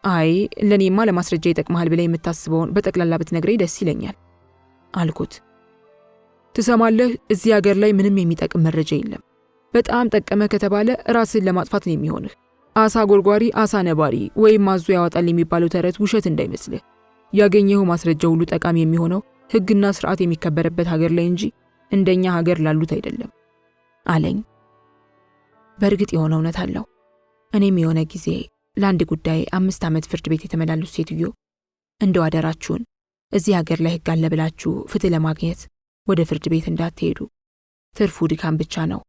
አይ ለኔማ ለማስረጃ ይጠቅማል ብለህ የምታስበውን በጠቅላላ ብትነግረኝ ደስ ይለኛል አልኩት። ትሰማለህ፣ እዚህ ሀገር ላይ ምንም የሚጠቅም መረጃ የለም። በጣም ጠቀመ ከተባለ ራስን ለማጥፋት ነው የሚሆንህ። አሳ ጎርጓሪ አሳ ነባሪ ወይም አዞ ያወጣል የሚባለው ተረት ውሸት እንዳይመስልህ። ያገኘኸው ማስረጃ ሁሉ ጠቃሚ የሚሆነው ሕግና ስርዓት የሚከበረበት ሀገር ላይ እንጂ እንደኛ ሀገር ላሉት አይደለም አለኝ። በእርግጥ የሆነ እውነት አለው። እኔም የሆነ ጊዜ ለአንድ ጉዳይ 5 ዓመት ፍርድ ቤት የተመላለሱ ሴትዮ እንደው አደራችሁን እዚህ ሀገር ላይ ሕግ አለ ብላችሁ ፍትህ ለማግኘት ወደ ፍርድ ቤት እንዳትሄዱ፣ ትርፉ ድካም ብቻ ነው።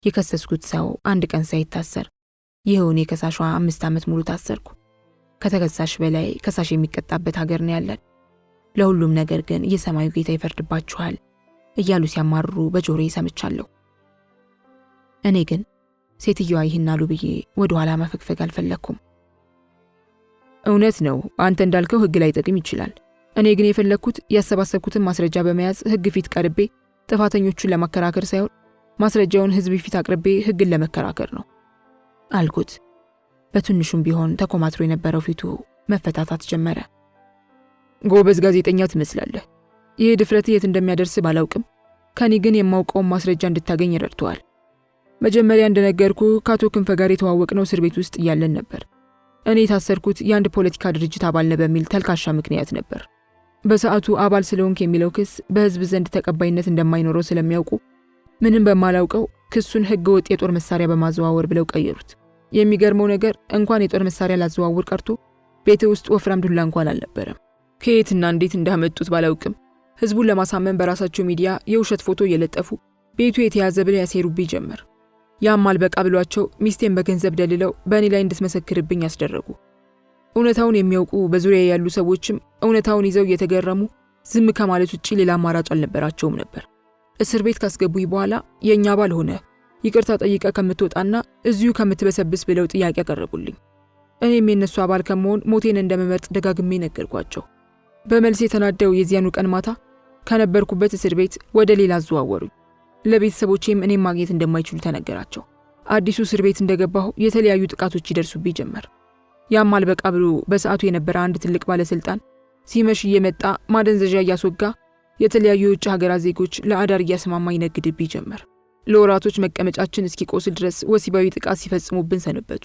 የከሰስኩት ሰው 1 ቀን ሳይታሰር ይኸውን የከሳሿ 5 ዓመት ሙሉ ታሰርኩ። ከተከሳሽ በላይ ከሳሽ የሚቀጣበት ሀገር ነው ያለን። ለሁሉም ነገር ግን የሰማዩ ጌታ ይፈርድባችኋል እያሉ ሲያማርሩ በጆሮዬ ሰምቻለሁ። እኔ ግን ሴትዮዋ ይህን አሉ ብዬ ወደ ኋላ መፈግፈግ አልፈለኩም። እውነት ነው፣ አንተ እንዳልከው ሕግ ላይ ጠቅም ይችላል። እኔ ግን የፈለኩት ያሰባሰብኩትን ማስረጃ በመያዝ ሕግ ፊት ቀርቤ ጥፋተኞቹን ለማከራከር ሳይሆን ማስረጃውን ሕዝብ ፊት አቅርቤ ሕግን ለመከራከር ነው አልኩት። በትንሹም ቢሆን ተኮማትሮ የነበረው ፊቱ መፈታታት ጀመረ። ጎበዝ ጋዜጠኛ ትመስላለህ። ይህ ድፍረት የት እንደሚያደርስ ባላውቅም ከኔ ግን የማውቀውን ማስረጃ እንድታገኝ ረድቷል። መጀመሪያ እንደነገርኩ ከአቶ ክንፈ ጋር የተዋወቅነው እስር ቤት ውስጥ እያለን ነበር። እኔ የታሰርኩት የአንድ ፖለቲካ ድርጅት አባል ነኝ በሚል ተልካሻ ምክንያት ነበር። በሰዓቱ አባል ስለሆንክ የሚለው ክስ በህዝብ ዘንድ ተቀባይነት እንደማይኖረው ስለሚያውቁ ምንም በማላውቀው ክሱን ህገ ወጥ የጦር መሳሪያ በማዘዋወር ብለው ቀየሩት። የሚገርመው ነገር እንኳን የጦር መሳሪያ ላዘዋውር ቀርቶ ቤቴ ውስጥ ወፍራም ዱላ እንኳን አልነበረም። ከየትና እንዴት እንዳመጡት ባላውቅም ህዝቡን ለማሳመን በራሳቸው ሚዲያ የውሸት ፎቶ እየለጠፉ ቤቱ የተያዘ ብለው ያሴሩብኝ ጀመር። ያም አልበቃ ብሏቸው ሚስቴን በገንዘብ ደልለው በእኔ ላይ እንድትመሰክርብኝ ያስደረጉ። እውነታውን የሚያውቁ በዙሪያ ያሉ ሰዎችም እውነታውን ይዘው እየተገረሙ ዝም ከማለት ውጪ ሌላ አማራጭ አልነበራቸውም ነበር። እስር ቤት ካስገቡኝ በኋላ የኛ አባል ሆነ ይቅርታ ጠይቀ ከምትወጣና እዚሁ ከምትበሰብስ ብለው ጥያቄ ያቀረቡልኝ። እኔም የነሱ አባል ከመሆን ሞቴን እንደመመርጥ ደጋግሜ ነገርኳቸው። በመልስ የተናደው የዚያኑ ቀን ማታ ከነበርኩበት እስር ቤት ወደ ሌላ አዘዋወሩኝ። ለቤተሰቦቼም እኔም ማግኘት እንደማይችሉ ተነገራቸው። አዲሱ እስር ቤት እንደገባሁ የተለያዩ ጥቃቶች ይደርሱብኝ ጀመር። ያም አልበቃ ብሎ በሰዓቱ የነበረ አንድ ትልቅ ባለስልጣን ሲመሽ እየመጣ ማደንዘዣ እያስወጋ የተለያዩ የውጭ ሀገራት ዜጎች ለአዳር እያስማማ ይነግድብኝ ጀመር። ለወራቶች መቀመጫችን እስኪቆስል ድረስ ወሲባዊ ጥቃት ሲፈጽሙብን ሰነበቱ።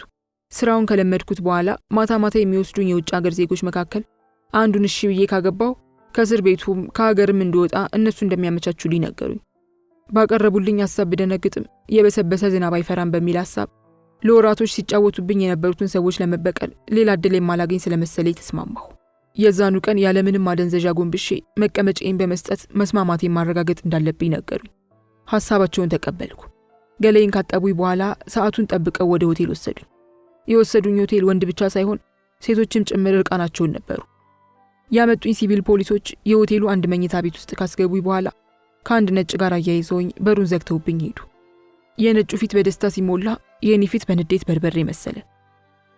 ስራውን ከለመድኩት በኋላ ማታ ማታ የሚወስዱኝ የውጭ ሀገር ዜጎች መካከል አንዱን እሺ ብዬ ካገባሁ ከእስር ቤቱም ከሀገርም እንደወጣ እነሱ እንደሚያመቻቹልኝ ነገሩኝ። ባቀረቡልኝ ሐሳብ ብደነግጥም የበሰበሰ ዝናብ አይፈራም በሚል ሐሳብ ለወራቶች ሲጫወቱብኝ የነበሩትን ሰዎች ለመበቀል ሌላ እድል የማላገኝ ስለመሰለኝ ተስማማሁ። የዛኑ ቀን ያለምንም ማደንዘዣ ጎንብሼ መቀመጫዬን በመስጠት መስማማቴን ማረጋገጥ እንዳለብኝ ነገሩኝ። ሐሳባቸውን ተቀበልኩ። ገለይን ካጠቡኝ በኋላ ሰዓቱን ጠብቀው ወደ ሆቴል ወሰዱኝ። የወሰዱኝ ሆቴል ወንድ ብቻ ሳይሆን ሴቶችም ጭምር እርቃናቸውን ነበሩ። ያመጡኝ ሲቪል ፖሊሶች የሆቴሉ አንድ መኝታ ቤት ውስጥ ካስገቡኝ በኋላ ከአንድ ነጭ ጋር አያይዘውኝ በሩን ዘግተውብኝ ሄዱ። የነጩ ፊት በደስታ ሲሞላ የኔ ፊት በንዴት በርበሬ መሰለ።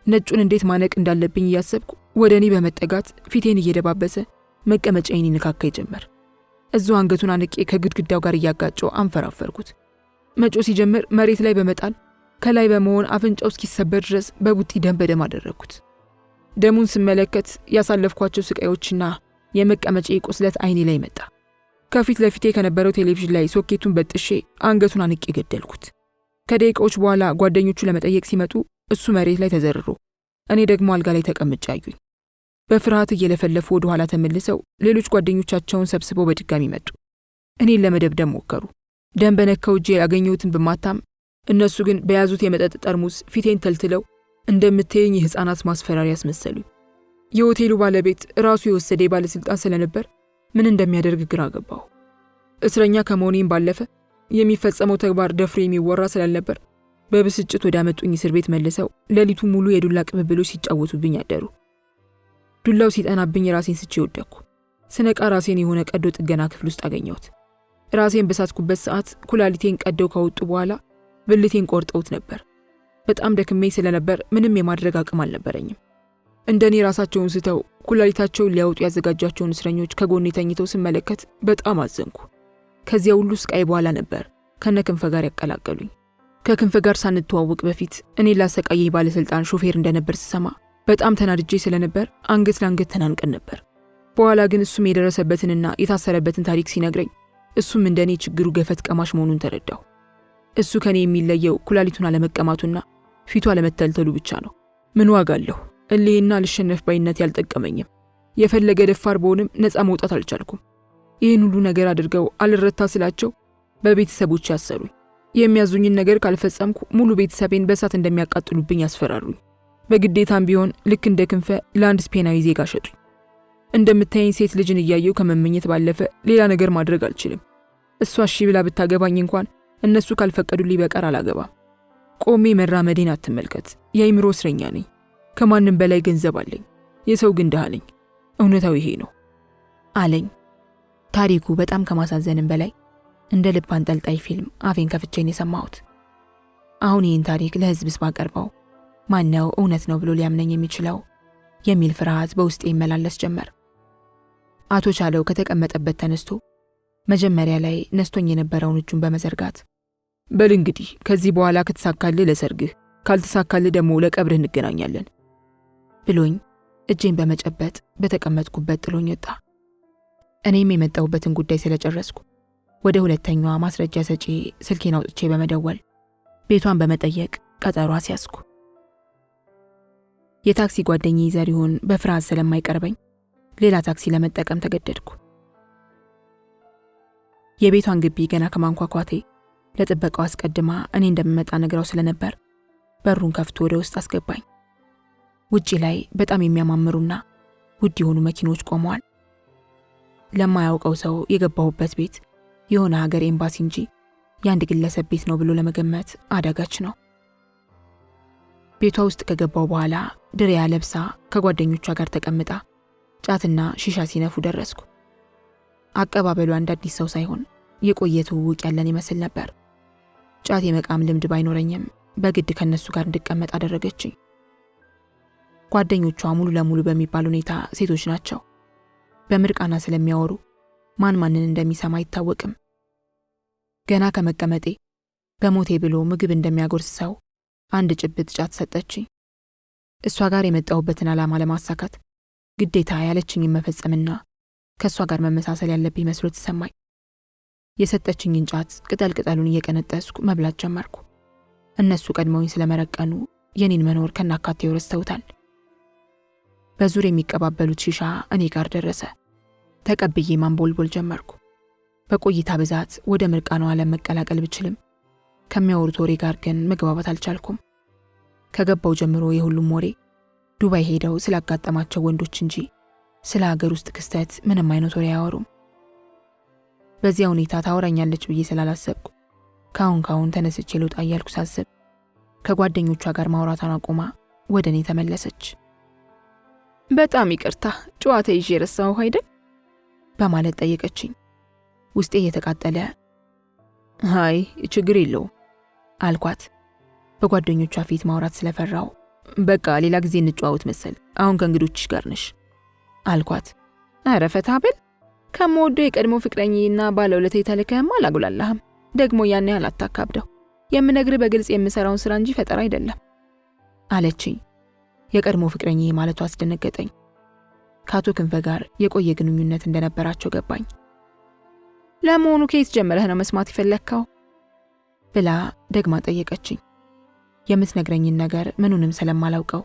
ነጩን እንዴት ማነቅ እንዳለብኝ እያሰብኩ ወደ እኔ በመጠጋት ፊቴን እየደባበሰ መቀመጫዬን ይነካካ ጀመር። እዛው አንገቱን አንቄ ከግድግዳው ጋር እያጋጨው አንፈራፈርኩት። መጮ ሲጀምር መሬት ላይ በመጣል ከላይ በመሆን አፍንጫው እስኪሰበር ድረስ በቡጢ ደም በደም አደረግኩት። ደሙን ስመለከት ያሳለፍኳቸው ስቃዮችና የመቀመጫዬ ቁስለት አይኔ ላይ መጣ። ከፊት ለፊቴ ከነበረው ቴሌቪዥን ላይ ሶኬቱን በጥሼ አንገቱን አንቄ ገደልኩት። ከደቂቃዎች በኋላ ጓደኞቹ ለመጠየቅ ሲመጡ እሱ መሬት ላይ ተዘርሮ እኔ ደግሞ አልጋ ላይ ተቀምጬ አዩኝ። በፍርሃት እየለፈለፉ ወደ ኋላ ተመልሰው ሌሎች ጓደኞቻቸውን ሰብስበው በድጋሚ መጡ። እኔን ለመደብደብ ሞከሩ። ደም በነካው እጄ ያገኘሁትን ብማታም እነሱ ግን በያዙት የመጠጥ ጠርሙስ ፊቴን ተልትለው እንደምትየኝ የሕፃናት ማስፈራሪያ አስመሰሉኝ። የሆቴሉ ባለቤት ራሱ የወሰደ ባለስልጣን ስለነበር ምን እንደሚያደርግ ግራ ገባሁ። እስረኛ ከመሆኔም ባለፈ የሚፈጸመው ተግባር ደፍሮ የሚወራ ስላልነበር በብስጭት ወደ አመጡኝ እስር ቤት መልሰው ሌሊቱ ሙሉ የዱላ ቅብብሎች ሲጫወቱብኝ አደሩ። ዱላው ሲጠናብኝ ራሴን ስቼ ወደቅኩ። ስነቃ ራሴን የሆነ ቀዶ ጥገና ክፍል ውስጥ አገኘሁት። ራሴን በሳትኩበት ሰዓት ኩላሊቴን ቀደው ካወጡ በኋላ ብልቴን ቆርጠውት ነበር። በጣም ደክሜ ስለነበር ምንም የማድረግ አቅም አልነበረኝም። እንደኔ ራሳቸውን ስተው ኩላሊታቸውን ሊያወጡ ያዘጋጃቸውን እስረኞች ከጎኔ ተኝተው ስመለከት በጣም አዘንኩ። ከዚያ ሁሉ ስቃይ በኋላ ነበር ከነክንፈ ጋር ያቀላቀሉኝ። ከክንፈ ጋር ሳንተዋወቅ በፊት እኔ ላሰቃየኝ ባለስልጣን ሾፌር እንደነበር ስሰማ በጣም ተናድጄ ስለነበር አንገት ለአንገት ተናንቀን ነበር። በኋላ ግን እሱም የደረሰበትንና የታሰረበትን ታሪክ ሲነግረኝ እሱም እንደኔ ችግሩ ገፈት ቀማሽ መሆኑን ተረዳሁ። እሱ ከኔ የሚለየው ኩላሊቱን አለመቀማቱና ፊቱ አለመተልተሉ ብቻ ነው። ምን ዋጋ አለው? እልህና ልሸነፍ ባይነት ያልጠቀመኝም። የፈለገ ደፋር በሆንም ነፃ መውጣት አልቻልኩም። ይህን ሁሉ ነገር አድርገው አልረታ ስላቸው በቤተሰቦች ያሰሩኝ። የሚያዙኝን ነገር ካልፈጸምኩ ሙሉ ቤተሰቤን በእሳት እንደሚያቃጥሉብኝ ያስፈራሩኝ። በግዴታም ቢሆን ልክ እንደ ክንፈ ለአንድ ስፔናዊ ዜጋ ሸጡኝ። እንደምታየኝ ሴት ልጅን እያየው ከመመኘት ባለፈ ሌላ ነገር ማድረግ አልችልም። እሷ እሺ ብላ ብታገባኝ እንኳን እነሱ ካልፈቀዱልኝ በቀር አላገባም። ቆሜ መራመዴን አትመልከት። የአይምሮ እስረኛ ነኝ። ከማንም በላይ ገንዘብ አለኝ። የሰው ግን ድሃ ነኝ። እውነታው ይሄ ነው አለኝ። ታሪኩ በጣም ከማሳዘንም በላይ እንደ ልብ አንጠልጣይ ፊልም አፌን ከፍቼን የሰማሁት። አሁን ይህን ታሪክ ለሕዝብስ ባቀርበው ማነው እውነት ነው ብሎ ሊያምነኝ የሚችለው የሚል ፍርሃት በውስጤ ይመላለስ ጀመር። አቶ ቻለው ከተቀመጠበት ተነስቶ መጀመሪያ ላይ ነስቶኝ የነበረውን እጁን በመዘርጋት በል እንግዲህ ከዚህ በኋላ ከተሳካልህ ለሰርግህ፣ ካልተሳካልህ ደግሞ ለቀብርህ እንገናኛለን ብሎኝ እጄን በመጨበጥ በተቀመጥኩበት ጥሎኝ ወጣ። እኔም የመጣሁበትን ጉዳይ ስለጨረስኩ ወደ ሁለተኛዋ ማስረጃ ሰጪ ስልኬን አውጥቼ በመደወል ቤቷን በመጠየቅ ቀጠሮ አስያዝኩ። የታክሲ ጓደኛዬ ዘሪሁን በፍርሃት ስለማይቀርበኝ ሌላ ታክሲ ለመጠቀም ተገደድኩ። የቤቷን ግቢ ገና ከማንኳኳቴ ለጥበቃው አስቀድማ እኔ እንደምመጣ ነግራው ስለነበር በሩን ከፍቶ ወደ ውስጥ አስገባኝ። ውጪ ላይ በጣም የሚያማምሩና ውድ የሆኑ መኪኖች ቆመዋል። ለማያውቀው ሰው የገባሁበት ቤት የሆነ ሀገር ኤምባሲ እንጂ የአንድ ግለሰብ ቤት ነው ብሎ ለመገመት አዳጋች ነው። ቤቷ ውስጥ ከገባው በኋላ ድሪያ ለብሳ ከጓደኞቿ ጋር ተቀምጣ ጫትና ሺሻ ሲነፉ ደረስኩ። አቀባበሉ አንድ አዲስ ሰው ሳይሆን የቆየ ትውውቅ ያለን ይመስል ነበር። ጫት የመቃም ልምድ ባይኖረኝም በግድ ከነሱ ጋር እንድቀመጥ አደረገችኝ። ጓደኞቿ ሙሉ ለሙሉ በሚባል ሁኔታ ሴቶች ናቸው። በምርቃና ስለሚያወሩ ማን ማንን እንደሚሰማ አይታወቅም። ገና ከመቀመጤ በሞቴ ብሎ ምግብ እንደሚያጎርስ ሰው አንድ ጭብጥ ጫት ሰጠችኝ። እሷ ጋር የመጣሁበትን ዓላማ ለማሳካት ግዴታ ያለችኝን መፈጸምና ከእሷ ጋር መመሳሰል ያለብኝ መስሎ ተሰማኝ። የሰጠችኝን ጫት ቅጠል ቅጠሉን እየቀነጠስኩ መብላት ጀመርኩ። እነሱ ቀድመውኝ ስለመረቀኑ የኔን መኖር ከናካቴው ረስተውታል። በዙር የሚቀባበሉት ሺሻ እኔ ጋር ደረሰ። ተቀብዬ ማንቦልቦል ጀመርኩ። በቆይታ ብዛት ወደ ምርቃናው ዓለም መቀላቀል ብችልም ከሚያወሩት ወሬ ጋር ግን መግባባት አልቻልኩም። ከገባው ጀምሮ የሁሉም ወሬ ዱባይ ሄደው ስላጋጠማቸው ወንዶች እንጂ ስለ ሀገር ውስጥ ክስተት ምንም አይነት ወሬ አያወሩም። በዚያ ሁኔታ ታወራኛለች ብዬ ስላላሰብኩ ካሁን ተነስቼ ልውጣ እያልኩ ሳስብ ከጓደኞቿ ጋር ማውራቷን አቁማ ወደ እኔ ተመለሰች። በጣም ይቅርታ ጨዋታ ይዤ ረሳሁ አይደል በማለት ጠየቀችኝ። ውስጤ እየተቃጠለ አይ ችግር የለውም አልኳት። በጓደኞቿ ፊት ማውራት ስለፈራው በቃ ሌላ ጊዜ እንጨዋወት መሰል፣ አሁን ከእንግዶችሽ ጋር ነሽ አልኳት። ኧረ ፈታ ብል ከምወደው የቀድሞ ፍቅረኛዬና ባለውለታዬ ተልከህማ አላጉላላህም። ደግሞ ያን ያህል አታካብደው። የምነግርህ በግልጽ የምሰራውን ስራ እንጂ ፈጠራ አይደለም አለችኝ። የቀድሞ ፍቅረኛዬ ማለቷ አስደነገጠኝ። ከአቶ ክንፈ ጋር የቆየ ግንኙነት እንደነበራቸው ገባኝ። ለመሆኑ ከየት ጀምረህ ነው መስማት የፈለግከው ብላ ደግማ ጠየቀችኝ። የምትነግረኝን ነገር ምኑንም ስለማላውቀው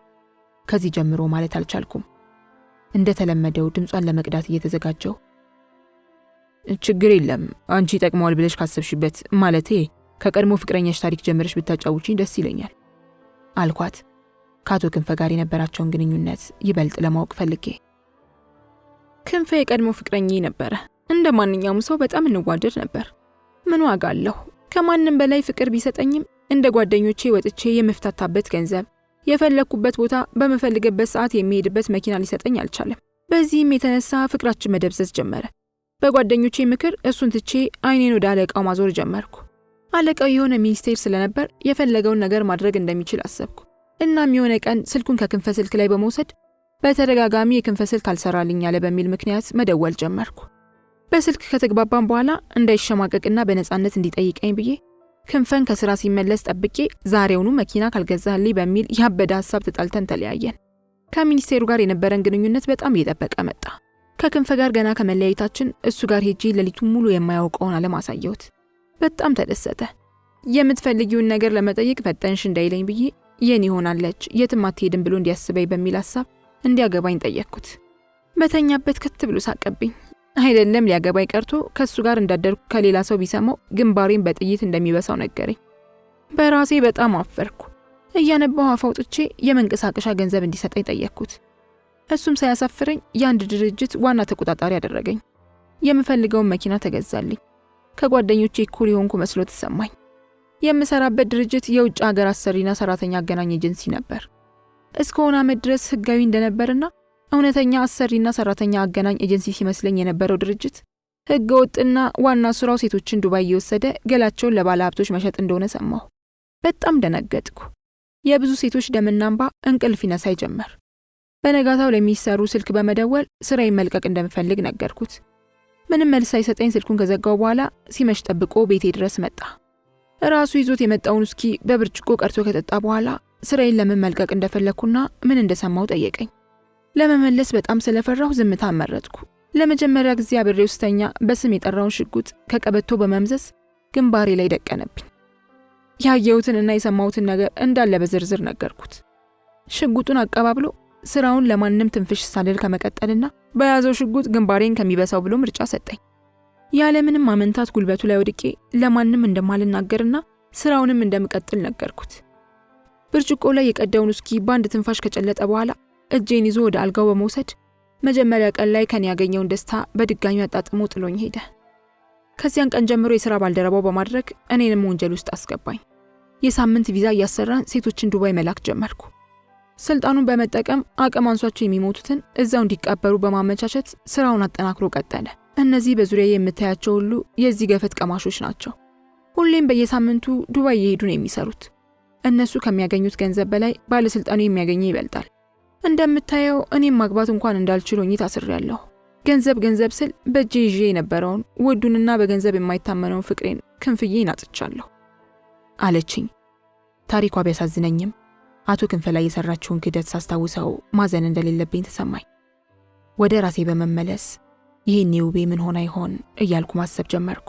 ከዚህ ጀምሮ ማለት አልቻልኩም። እንደተለመደው ድምጿን ለመቅዳት እየተዘጋጀው ችግር የለም አንቺ ይጠቅመዋል ብለሽ ካሰብሽበት፣ ማለቴ ከቀድሞ ፍቅረኛሽ ታሪክ ጀምረሽ ብታጫውቺኝ ደስ ይለኛል አልኳት፣ ከአቶ ክንፈ ጋር የነበራቸውን ግንኙነት ይበልጥ ለማወቅ ፈልጌ። ክንፈ የቀድሞ ፍቅረኛዬ ነበረ። እንደ ማንኛውም ሰው በጣም እንዋደድ ነበር። ምን ዋጋ አለው? ከማንም በላይ ፍቅር ቢሰጠኝም እንደ ጓደኞቼ ወጥቼ የምፍታታበት ገንዘብ፣ የፈለኩበት ቦታ በመፈልግበት ሰዓት የሚሄድበት መኪና ሊሰጠኝ አልቻለም። በዚህም የተነሳ ፍቅራችን መደብዘዝ ጀመረ። በጓደኞቼ ምክር እሱን ትቼ አይኔን ወደ አለቃው ማዞር ጀመርኩ። አለቃው የሆነ ሚኒስቴር ስለነበር የፈለገውን ነገር ማድረግ እንደሚችል አሰብኩ። እናም የሆነ ቀን ስልኩን ከክንፈ ስልክ ላይ በመውሰድ በተደጋጋሚ የክንፈ ስልክ አልሰራልኝ አለ በሚል ምክንያት መደወል ጀመርኩ። በስልክ ከተግባባን በኋላ እንዳይሸማቀቅና በነፃነት እንዲጠይቀኝ ብዬ ክንፈን ከስራ ሲመለስ ጠብቄ ዛሬውኑ መኪና ካልገዛህልኝ በሚል ያበደ ሐሳብ ተጣልተን ተለያየን። ከሚኒስቴሩ ጋር የነበረን ግንኙነት በጣም እየጠበቀ መጣ። ከክንፈ ጋር ገና ከመለያየታችን እሱ ጋር ሄጄ ሌሊቱን ሙሉ የማያውቀውን ዓለም አሳየሁት። በጣም ተደሰተ። የምትፈልጊውን ነገር ለመጠየቅ ፈጠንሽ እንዳይለኝ ብዬ የኔ ሆናለች የትም አትሄድም ብሎ እንዲያስበኝ በሚል ሐሳብ እንዲያገባኝ ጠየቅኩት። በተኛበት ከት ብሎ ሳቀብኝ። አይደለም ሊያገባኝ ቀርቶ ከሱ ጋር እንዳደርኩ ከሌላ ሰው ቢሰማው ግንባሬን በጥይት እንደሚበሳው ነገረኝ። በራሴ በጣም አፈርኩ። እያነባሁ አፍ አውጥቼ የመንቀሳቀሻ ገንዘብ እንዲሰጠኝ ጠየቅኩት። እሱም ሳያሳፍረኝ የአንድ ድርጅት ዋና ተቆጣጣሪ አደረገኝ። የምፈልገውን መኪና ተገዛልኝ። ከጓደኞቼ እኩል የሆንኩ መስሎ ተሰማኝ። የምሰራበት ድርጅት የውጭ ሀገር አሰሪና ሰራተኛ አገናኝ ኤጀንሲ ነበር። እስከሆነ ዓመት ድረስ ህጋዊ እንደነበርና እውነተኛ አሰሪና ሰራተኛ አገናኝ ኤጀንሲ ሲመስለኝ የነበረው ድርጅት ህገ ወጥና ዋና ስራው ሴቶችን ዱባይ እየወሰደ ገላቸውን ለባለ ሀብቶች መሸጥ እንደሆነ ሰማሁ። በጣም ደነገጥኩ። የብዙ ሴቶች ደምና እንባ እንቅልፍ ይነሳይ ጀመር። በነጋታው ለሚሰሩ ስልክ በመደወል ስራዬን መልቀቅ እንደምፈልግ ነገርኩት። ምንም መልስ ሳይሰጠኝ ስልኩን ከዘጋው በኋላ ሲመሽ ጠብቆ ቤቴ ድረስ መጣ። ራሱ ይዞት የመጣውን ውስኪ በብርጭቆ ቀርቶ ከጠጣ በኋላ ስራዬን ለምን መልቀቅ እንደፈለኩና ምን እንደሰማው ጠየቀኝ። ለመመለስ በጣም ስለፈራሁ ዝምታ መረጥኩ። ለመጀመሪያ ጊዜ አብሬው ስተኛ በስም የጠራውን ሽጉጥ ከቀበቶ በመምዘዝ ግንባሬ ላይ ደቀነብኝ። ያየሁትንና የሰማሁትን ነገር እንዳለ በዝርዝር ነገርኩት። ሽጉጡን አቀባብሎ ስራውን ለማንም ትንፍሽ ሳልል ከመቀጠልና በያዘው ሽጉጥ ግንባሬን ከሚበሳው ብሎ ምርጫ ሰጠኝ። ያለምንም ማመንታት ጉልበቱ ላይ ወድቄ ለማንም እንደማልናገርና ስራውንም እንደምቀጥል ነገርኩት። ብርጭቆ ላይ የቀዳውን ውስኪ በአንድ ትንፋሽ ከጨለጠ በኋላ እጄን ይዞ ወደ አልጋው በመውሰድ መጀመሪያ ቀን ላይ ከኔ ያገኘውን ደስታ በድጋሚ አጣጥሞ ጥሎኝ ሄደ። ከዚያን ቀን ጀምሮ የሥራ ባልደረባው በማድረግ እኔንም ወንጀል ውስጥ አስገባኝ። የሳምንት ቪዛ እያሰራን ሴቶችን ዱባይ መላክ ጀመርኩ። ስልጣኑን በመጠቀም አቅም አንሷቸው የሚሞቱትን እዛው እንዲቀበሩ በማመቻቸት ስራውን አጠናክሮ ቀጠለ። እነዚህ በዙሪያ የምታያቸው ሁሉ የዚህ ገፈት ቀማሾች ናቸው። ሁሌም በየሳምንቱ ዱባይ እየሄዱ ነው የሚሰሩት። እነሱ ከሚያገኙት ገንዘብ በላይ ባለስልጣኑ የሚያገኘው ይበልጣል። እንደምታየው እኔም ማግባት እንኳን እንዳልችል ሆኜ ታስሬያለሁ። ገንዘብ ስል በእጄ ይዤ የነበረውን ውዱንና በገንዘብ የማይታመነውን ፍቅሬን ክንፍዬን አጥቻለሁ አለችኝ። ታሪኳ ቢያሳዝነኝም አቶ ክንፈ ላይ የሰራችውን ክደት ሳስታውሰው ማዘን እንደሌለብኝ ተሰማኝ። ወደ ራሴ በመመለስ ይህኔ ውቤ ምን ሆና ይሆን እያልኩ ማሰብ ጀመርኩ።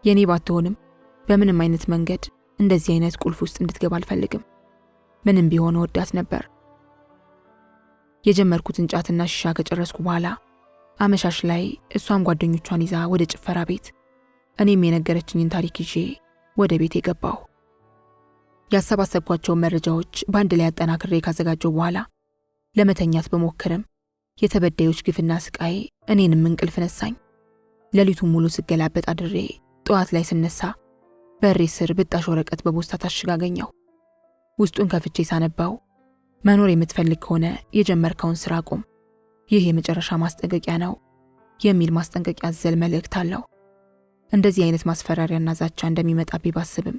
የኔ ባትሆንም በምንም አይነት መንገድ እንደዚህ አይነት ቁልፍ ውስጥ እንድትገባ አልፈልግም። ምንም ቢሆን ወዳት ነበር። የጀመርኩትን ጫትና ሺሻ ከጨረስኩ በኋላ አመሻሽ ላይ እሷም ጓደኞቿን ይዛ ወደ ጭፈራ ቤት፣ እኔም የነገረችኝን ታሪክ ይዤ ወደ ቤት የገባሁ። ያሰባሰብኳቸውን መረጃዎች በአንድ ላይ አጠናክሬ ካዘጋጀው በኋላ ለመተኛት በሞክርም የተበዳዮች ግፍና ስቃይ እኔንም እንቅልፍ ነሳኝ። ሌሊቱን ሙሉ ስገላበጥ አድሬ ጠዋት ላይ ስነሳ በሬ ስር ብጣሽ ወረቀት በፖስታ ታሽጋ አገኘሁ። ውስጡን ከፍቼ ሳነባው መኖር የምትፈልግ ከሆነ የጀመርከውን ስራ አቁም፣ ይህ የመጨረሻ ማስጠንቀቂያ ነው የሚል ማስጠንቀቂያ አዘል መልእክት አለው። እንደዚህ አይነት ማስፈራሪያና ዛቻ እንደሚመጣብኝ ባስብም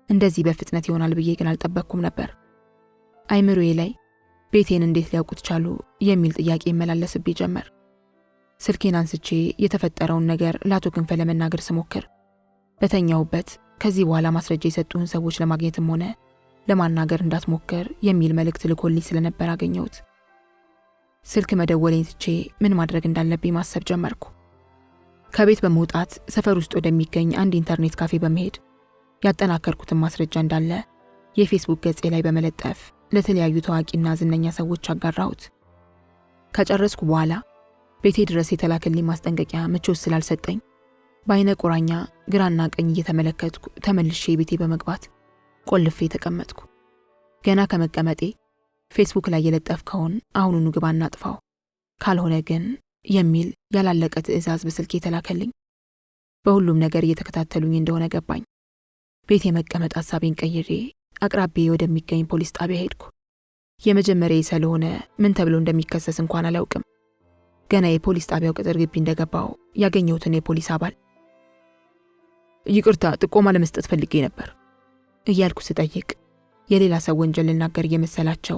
እንደዚህ በፍጥነት ይሆናል ብዬ ግን አልጠበቅኩም ነበር። አይምሮዬ ላይ ቤቴን እንዴት ሊያውቁት ቻሉ የሚል ጥያቄ ይመላለስብኝ ጀመር። ስልኬን አንስቼ የተፈጠረውን ነገር ለአቶ ክንፈ ለመናገር ስሞክር በተኛውበት ከዚህ በኋላ ማስረጃ የሰጡህን ሰዎች ለማግኘትም ሆነ ለማናገር እንዳትሞክር የሚል መልእክት ልኮልኝ ስለነበር አገኘሁት። ስልክ መደወሌን ትቼ ምን ማድረግ እንዳለብኝ ማሰብ ጀመርኩ። ከቤት በመውጣት ሰፈር ውስጥ ወደሚገኝ አንድ ኢንተርኔት ካፌ በመሄድ ያጠናከርኩትን ማስረጃ እንዳለ የፌስቡክ ገጼ ላይ በመለጠፍ ለተለያዩ ታዋቂና ዝነኛ ሰዎች አጋራሁት። ከጨረስኩ በኋላ ቤቴ ድረስ የተላከልኝ ማስጠንቀቂያ ምቾት ስላልሰጠኝ በአይነ ቁራኛ ግራና ቀኝ እየተመለከትኩ ተመልሼ ቤቴ በመግባት ቆልፌ ተቀመጥኩ። ገና ከመቀመጤ ፌስቡክ ላይ የለጠፍከውን አሁኑኑ ግባና አጥፋው፣ ካልሆነ ግን የሚል ያላለቀ ትዕዛዝ በስልኬ ተላከልኝ። በሁሉም ነገር እየተከታተሉኝ እንደሆነ ገባኝ። ቤት የመቀመጥ ሐሳቤን ቀይሬ አቅራቢዬ ወደሚገኝ ፖሊስ ጣቢያ ሄድኩ። የመጀመሪያዬ ስለሆነ ምን ተብሎ እንደሚከሰስ እንኳን አላውቅም። ገና የፖሊስ ጣቢያው ቅጥር ግቢ እንደገባው ያገኘሁትን የፖሊስ አባል ይቅርታ ጥቆማ ለመስጠት ፈልጌ ነበር እያልኩ ስጠይቅ የሌላ ሰው ወንጀል ልናገር እየመሰላቸው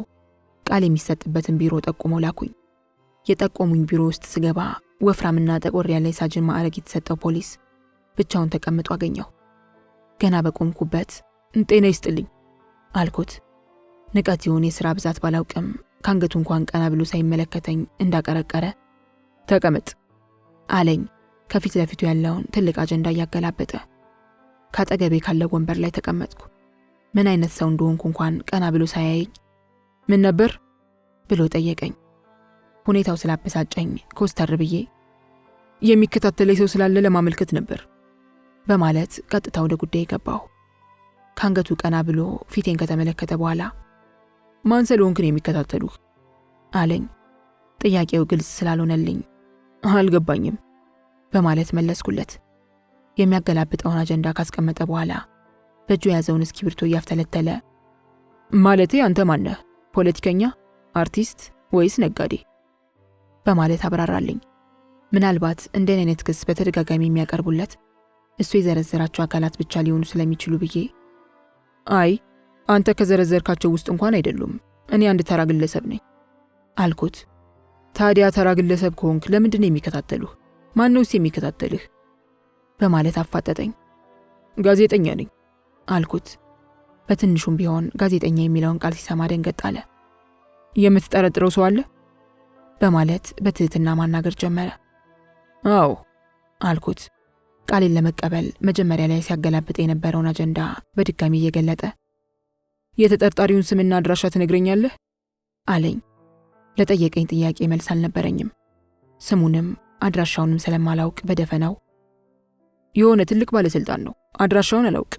ቃል የሚሰጥበትን ቢሮ ጠቁመው ላኩኝ። የጠቆሙኝ ቢሮ ውስጥ ስገባ ወፍራምና ጠቆር ያለ የሳጅን ማዕረግ የተሰጠው ፖሊስ ብቻውን ተቀምጦ አገኘው። ገና በቆምኩበት ጤና ይስጥልኝ አልኩት። ንቀት ይሁን የሥራ ብዛት ባላውቅም ካንገቱ እንኳን ቀና ብሎ ሳይመለከተኝ እንዳቀረቀረ ተቀመጥ አለኝ። ከፊት ለፊቱ ያለውን ትልቅ አጀንዳ እያገላበጠ ካጠገቤ ካለው ወንበር ላይ ተቀመጥኩ። ምን አይነት ሰው እንደሆንኩ እንኳን ቀና ብሎ ሳያየኝ ምን ነበር ብሎ ጠየቀኝ። ሁኔታው ስላበሳጨኝ ኮስተር ብዬ የሚከታተለኝ ሰው ስላለ ለማመልከት ነበር በማለት ቀጥታ ወደ ጉዳይ ገባሁ። ካንገቱ ቀና ብሎ ፊቴን ከተመለከተ በኋላ ማን ስለሆንክ ነው የሚከታተሉህ አለኝ። ጥያቄው ግልጽ ስላልሆነልኝ አልገባኝም በማለት መለስኩለት። የሚያገላብጠውን አጀንዳ ካስቀመጠ በኋላ በእጁ የያዘውን እስክሪብቶ እያፍተለተለ ማለቴ አንተ ማነህ? ፖለቲከኛ፣ አርቲስት ወይስ ነጋዴ? በማለት አብራራልኝ። ምናልባት እንደኔ አይነት ክስ በተደጋጋሚ የሚያቀርቡለት እሱ የዘረዘራቸው አካላት ብቻ ሊሆኑ ስለሚችሉ ብዬ አይ አንተ ከዘረዘርካቸው ውስጥ እንኳን አይደሉም፣ እኔ አንድ ተራ ግለሰብ ነኝ አልኩት። ታዲያ ተራ ግለሰብ ከሆንክ ለምንድን ነው የሚከታተሉህ? ማነውስ የሚከታተልህ? በማለት አፋጠጠኝ። ጋዜጠኛ ነኝ አልኩት። በትንሹም ቢሆን ጋዜጠኛ የሚለውን ቃል ሲሰማ ደንገጥ አለ። የምትጠረጥረው ሰው አለ? በማለት በትህትና ማናገር ጀመረ። አዎ አልኩት። ቃሌን ለመቀበል መጀመሪያ ላይ ሲያገላብጥ የነበረውን አጀንዳ በድጋሚ እየገለጠ የተጠርጣሪውን ስምና አድራሻ ትነግረኛለህ? አለኝ። ለጠየቀኝ ጥያቄ መልስ አልነበረኝም። ስሙንም አድራሻውንም ስለማላውቅ በደፈናው የሆነ ትልቅ ባለስልጣን ነው፣ አድራሻውን አላውቅ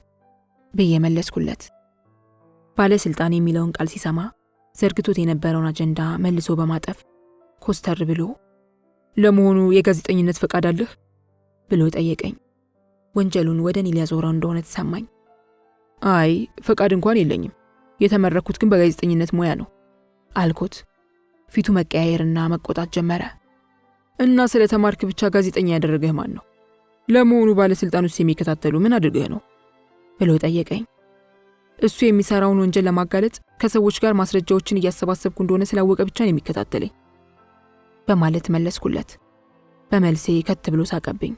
ብዬ መለስኩለት። ባለስልጣን የሚለውን ቃል ሲሰማ ዘርግቶት የነበረውን አጀንዳ መልሶ በማጠፍ ኮስተር ብሎ ለመሆኑ የጋዜጠኝነት ፈቃድ አለህ? ብሎ ጠየቀኝ። ወንጀሉን ወደ እኔ ሊያዞረው እንደሆነ ተሰማኝ። አይ ፈቃድ እንኳን የለኝም፣ የተመረኩት ግን በጋዜጠኝነት ሙያ ነው አልኩት። ፊቱ መቀያየርና መቆጣት ጀመረ። እና ስለ ተማርክ ብቻ ጋዜጠኛ ያደረገህ ማን ነው? ለመሆኑ ባለስልጣን ውስጥ የሚከታተሉ ምን አድርገህ ነው? ብሎ ጠየቀኝ። እሱ የሚሰራውን ወንጀል ለማጋለጥ ከሰዎች ጋር ማስረጃዎችን እያሰባሰብኩ እንደሆነ ስላወቀ ብቻ ነው የሚከታተለኝ በማለት መለስኩለት። በመልሴ ከት ብሎ ሳቀብኝ።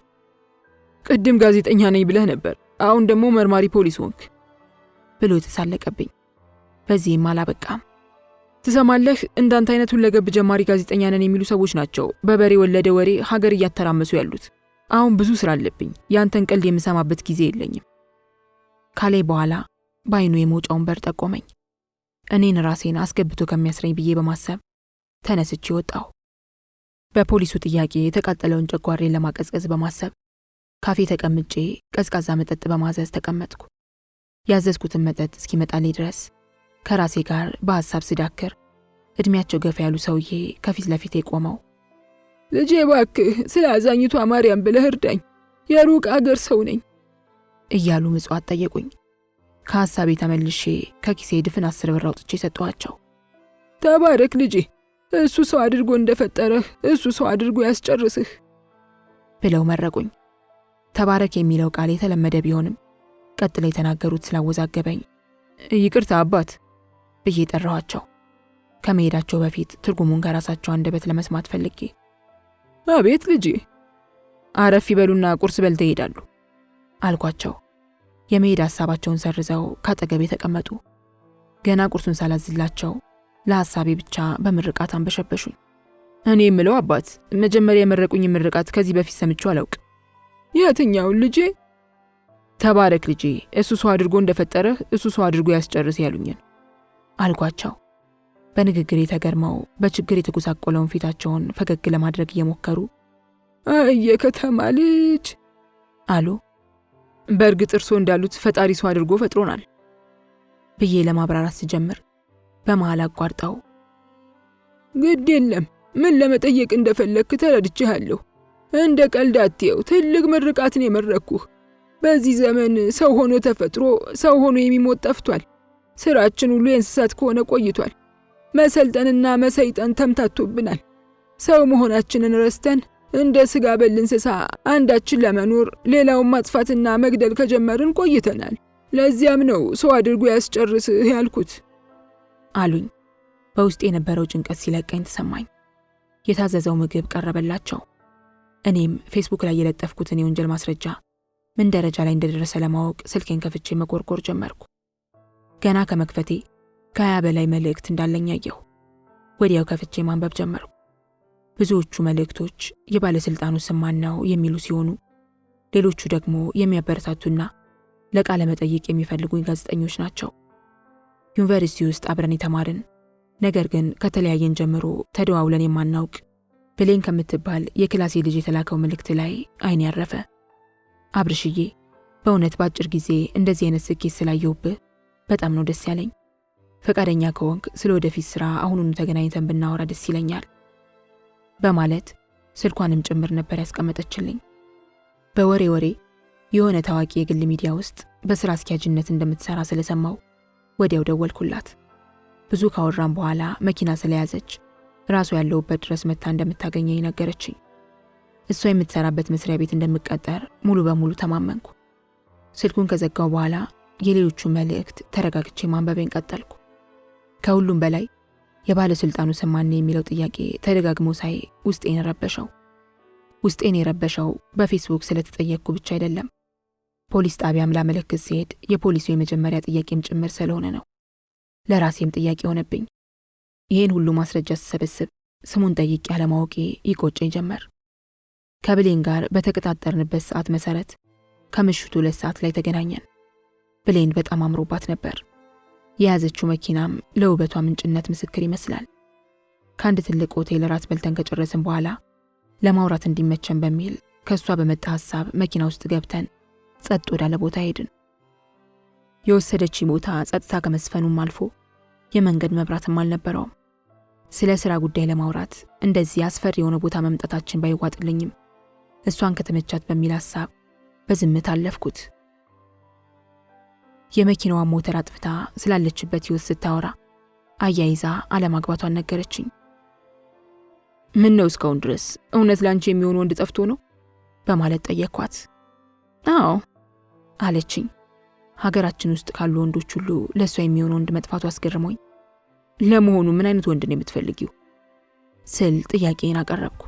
ቅድም ጋዜጠኛ ነኝ ብለህ ነበር፣ አሁን ደግሞ መርማሪ ፖሊስ ሆንክ ብሎ ተሳለቀብኝ። በዚህም አላበቃም። ትሰማለህ፣ እንዳንተ አይነቱን ለገብ ጀማሪ ጋዜጠኛ ነን የሚሉ ሰዎች ናቸው በበሬ ወለደ ወሬ ሀገር እያተራመሱ ያሉት። አሁን ብዙ ስራ አለብኝ፣ ያንተን ቀልድ የምሰማበት ጊዜ የለኝም ካሌ በኋላ በአይኑ የመውጫውን በር ጠቆመኝ። እኔን ራሴን አስገብቶ ከሚያስረኝ ብዬ በማሰብ ተነስቼ ወጣሁ። በፖሊሱ ጥያቄ የተቃጠለውን ጨጓሬን ለማቀዝቀዝ በማሰብ ካፌ ተቀምጬ ቀዝቃዛ መጠጥ በማዘዝ ተቀመጥኩ። ያዘዝኩትን መጠጥ እስኪመጣልኝ ድረስ ከራሴ ጋር በሐሳብ ስዳክር እድሜያቸው ገፋ ያሉ ሰውዬ ከፊት ለፊቴ ቆመው ልጄ እባክህ ስለ አዛኝቷ ማርያም ብለህ እርዳኝ፣ የሩቅ አገር ሰው ነኝ እያሉ ምጽዋት ጠየቁኝ። ከሐሳቤ ተመልሼ ከኪሴ ድፍን 10 ብር አውጥቼ ሰጠኋቸው። ተባረክ ልጄ፣ እሱ ሰው አድርጎ እንደፈጠረህ እሱ ሰው አድርጎ ያስጨርስህ ብለው መረቁኝ። ተባረክ የሚለው ቃል የተለመደ ቢሆንም ቀጥለው የተናገሩት ስላወዛገበኝ ይቅርታ አባት ብዬ ጠራኋቸው። ከመሄዳቸው በፊት ትርጉሙን ከራሳቸው አንደበት ለመስማት ፈልጌ አቤት ልጄ፣ አረፍ ይበሉና ቁርስ በልተው ይሄዳሉ አልኳቸው። የመሄድ ሐሳባቸውን ሰርዘው ካጠገቤ ተቀመጡ። ገና ቁርሱን ሳላዝላቸው ለሐሳቤ ብቻ በምርቃት አንበሸበሹኝ። እኔ የምለው አባት፣ መጀመሪያ የመረቁኝ ምርቃት ከዚህ በፊት ሰምቼው አላውቅ። የትኛውን ልጄ? ተባረክ ልጄ፣ እሱ ሰው አድርጎ እንደፈጠረህ እሱ ሰው አድርጎ ያስጨርስ ያሉኝን አልኳቸው። በንግግሬ ተገርመው በችግር የተጎሳቆለውን ፊታቸውን ፈገግ ለማድረግ እየሞከሩ የከተማ ልጅ አሉ። በእርግጥ እርሶ እንዳሉት ፈጣሪ ሰው አድርጎ ፈጥሮናል ብዬ ለማብራራት ስጀምር በመሃል አቋርጠው ግድ የለም ምን ለመጠየቅ እንደፈለግክ ተረድቼሃለሁ። እንደ ቀልድ አትየው፣ ትልቅ ምርቃትን የመረኩህ። በዚህ ዘመን ሰው ሆኖ ተፈጥሮ ሰው ሆኖ የሚሞት ጠፍቷል። ስራችን ሁሉ የእንስሳት ከሆነ ቆይቷል። መሰልጠንና መሰይጠን ተምታቶብናል። ሰው መሆናችንን ረስተን እንደ ስጋ በል እንስሳ አንዳችን ለመኖር ሌላውን ማጥፋትና መግደል ከጀመርን ቆይተናል። ለዚያም ነው ሰው አድርጎ ያስጨርስህ ያልኩት አሉኝ። በውስጥ የነበረው ጭንቀት ሲለቀኝ ተሰማኝ። የታዘዘው ምግብ ቀረበላቸው። እኔም ፌስቡክ ላይ የለጠፍኩትን የወንጀል ማስረጃ ምን ደረጃ ላይ እንደደረሰ ለማወቅ ስልኬን ከፍቼ መቆርቆር ጀመርኩ። ገና ከመክፈቴ ከ20 በላይ መልእክት እንዳለኝ አየሁ። ወዲያው ከፍቼ ማንበብ ጀመርኩ። ብዙዎቹ መልእክቶች የባለስልጣኑ ስም ማን ነው የሚሉ ሲሆኑ ሌሎቹ ደግሞ የሚያበረታቱና ለቃለ መጠይቅ የሚፈልጉኝ ጋዜጠኞች ናቸው። ዩኒቨርሲቲ ውስጥ አብረን የተማርን ነገር ግን ከተለያየን ጀምሮ ተደዋውለን የማናውቅ ብሌን ከምትባል የክላሴ ልጅ የተላከው መልእክት ላይ አይኔ ያረፈ። አብርሽዬ፣ በእውነት በአጭር ጊዜ እንደዚህ አይነት ስኬት ስላየሁብህ በጣም ነው ደስ ያለኝ። ፈቃደኛ ከሆንክ ስለ ወደፊት ስራ አሁኑኑ ተገናኝተን ብናወራ ደስ ይለኛል በማለት ስልኳንም ጭምር ነበር ያስቀመጠችልኝ። በወሬ የሆነ ታዋቂ የግል ሚዲያ ውስጥ በስራ አስኪያጅነት እንደምትሰራ ስለሰማው ወዲያው ደወልኩላት። ብዙ ካወራን በኋላ መኪና ስለያዘች ራሱ ያለውበት ድረስ መታ እንደምታገኘኝ ነገረችኝ። እሷ የምትሰራበት መስሪያ ቤት እንደምቀጠር ሙሉ በሙሉ ተማመንኩ። ስልኩን ከዘጋው በኋላ የሌሎቹ መልእክት ተረጋግቼ ማንበቤን ቀጠልኩ። ከሁሉም በላይ የባለስልጣኑ ስም ማን የሚለው ጥያቄ ተደጋግሞ ሳይ ውስጤን የረበሸው በፌስቡክ ስለተጠየቅኩ ብቻ አይደለም። ፖሊስ ጣቢያም ላመለክት ሲሄድ የፖሊሱ የመጀመሪያ ጥያቄም ጭምር ስለሆነ ነው። ለራሴም ጥያቄ ሆነብኝ። ይህን ሁሉ ማስረጃ ስሰበስብ ስሙን ጠይቄ ያለማወቄ ይቆጨኝ ጀመር። ከብሌን ጋር በተቀጣጠርንበት ሰዓት መሰረት ከምሽቱ 2 ሰዓት ላይ ተገናኘን። ብሌን በጣም አምሮባት ነበር። የያዘችው መኪናም ለውበቷ ምንጭነት ምስክር ይመስላል። ከአንድ ትልቅ ሆቴል ራት በልተን ከጨረስን በኋላ ለማውራት እንዲመቸን በሚል ከሷ በመጣ ሐሳብ መኪና ውስጥ ገብተን ጸጥ ወዳለ ቦታ ሄድን። የወሰደች ቦታ ጸጥታ ከመስፈኑም አልፎ የመንገድ መብራትም አልነበረውም። ስለ ስራ ጉዳይ ለማውራት እንደዚህ አስፈሪ የሆነ ቦታ መምጣታችን ባይዋጥልኝም እሷን ከተመቻት በሚል ሐሳብ በዝምታ አለፍኩት። የመኪናዋ ሞተር አጥፍታ ስላለችበት ህይወት ስታወራ አያይዛ አለማግባቷን ነገረችኝ። ምን ነው እስካሁን ድረስ እውነት ላንቺ የሚሆን ወንድ ጠፍቶ ነው በማለት ጠየቅኳት። አዎ አለችኝ። ሀገራችን ውስጥ ካሉ ወንዶች ሁሉ ለሷ የሚሆን ወንድ መጥፋቱ አስገርሞኝ ለመሆኑ ምን አይነት ወንድ ነው የምትፈልጊው ስል ጥያቄን አቀረብኩ።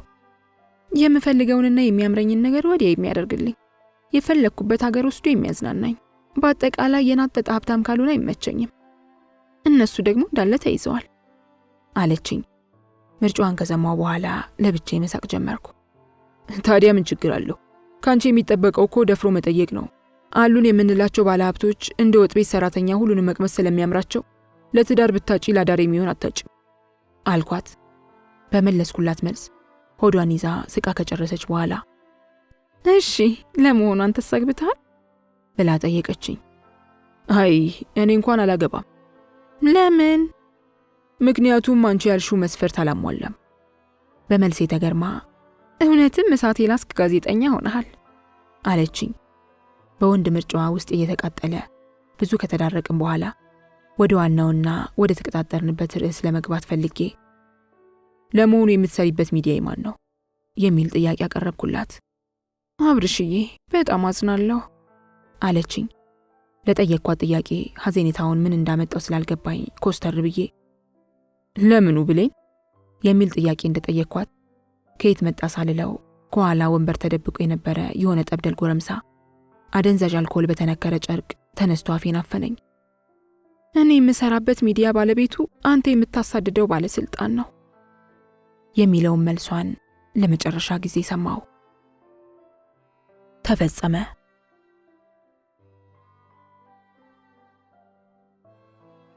የምፈልገውንና የሚያምረኝን ነገር ወዲያ የሚያደርግልኝ፣ የፈለኩበት ሀገር ወስዶ የሚያዝናናኝ፣ በአጠቃላይ የናጠጠ ሀብታም ካልሆነ አይመቸኝም። እነሱ ደግሞ እንዳለ ተይዘዋል አለችኝ። ምርጫዋን ከሰማው በኋላ ለብቻዬ መሳቅ ጀመርኩ። ታዲያ ምን ችግር አለው? ካንቺ የሚጠበቀው እኮ ደፍሮ መጠየቅ ነው። አሉን የምንላቸው ባለሀብቶች እንደ ወጥ ቤት ሰራተኛ ሁሉንም መቅመስ ስለሚያምራቸው ለትዳር ብታጪ ላዳር የሚሆን አታጭ አልኳት። በመለስኩላት መልስ ሆዷን ይዛ ስቃ ከጨረሰች በኋላ እሺ ለመሆኑ አንተስ አግብተሃል ብላ ጠየቀችኝ። አይ እኔ እንኳን አላገባም። ለምን? ምክንያቱም አንቺ ያልሽው መስፈርት አላሟላም። በመልሴ ተገርማ እውነትም እሳት የላስክ ጋዜጠኛ ሆነሃል አለችኝ። በወንድ ምርጫዋ ውስጥ እየተቃጠለ ብዙ ከተዳረቅን በኋላ ወደ ዋናውና ወደ ተቀጣጠርንበት ርዕስ ለመግባት ፈልጌ ለመሆኑ የምትሰሪበት ሚዲያ ማን ነው የሚል ጥያቄ አቀረብኩላት። አብርሽዬ በጣም አዝናለሁ አለችኝ። ለጠየቅኳት ጥያቄ ሐዘኔታውን ምን እንዳመጣው ስላልገባኝ ኮስተር ብዬ ለምኑ ብሌን የሚል ጥያቄ እንደጠየቅኳት ከየት መጣ ሳልለው ከኋላ ወንበር ተደብቆ የነበረ የሆነ ጠብደል ጎረምሳ አደንዛዥ አልኮል በተነከረ ጨርቅ ተነስቶ አፌን አፈነኝ። እኔ የምሰራበት ሚዲያ ባለቤቱ አንተ የምታሳድደው ባለስልጣን ነው የሚለውን መልሷን ለመጨረሻ ጊዜ ሰማሁ። ተፈጸመ።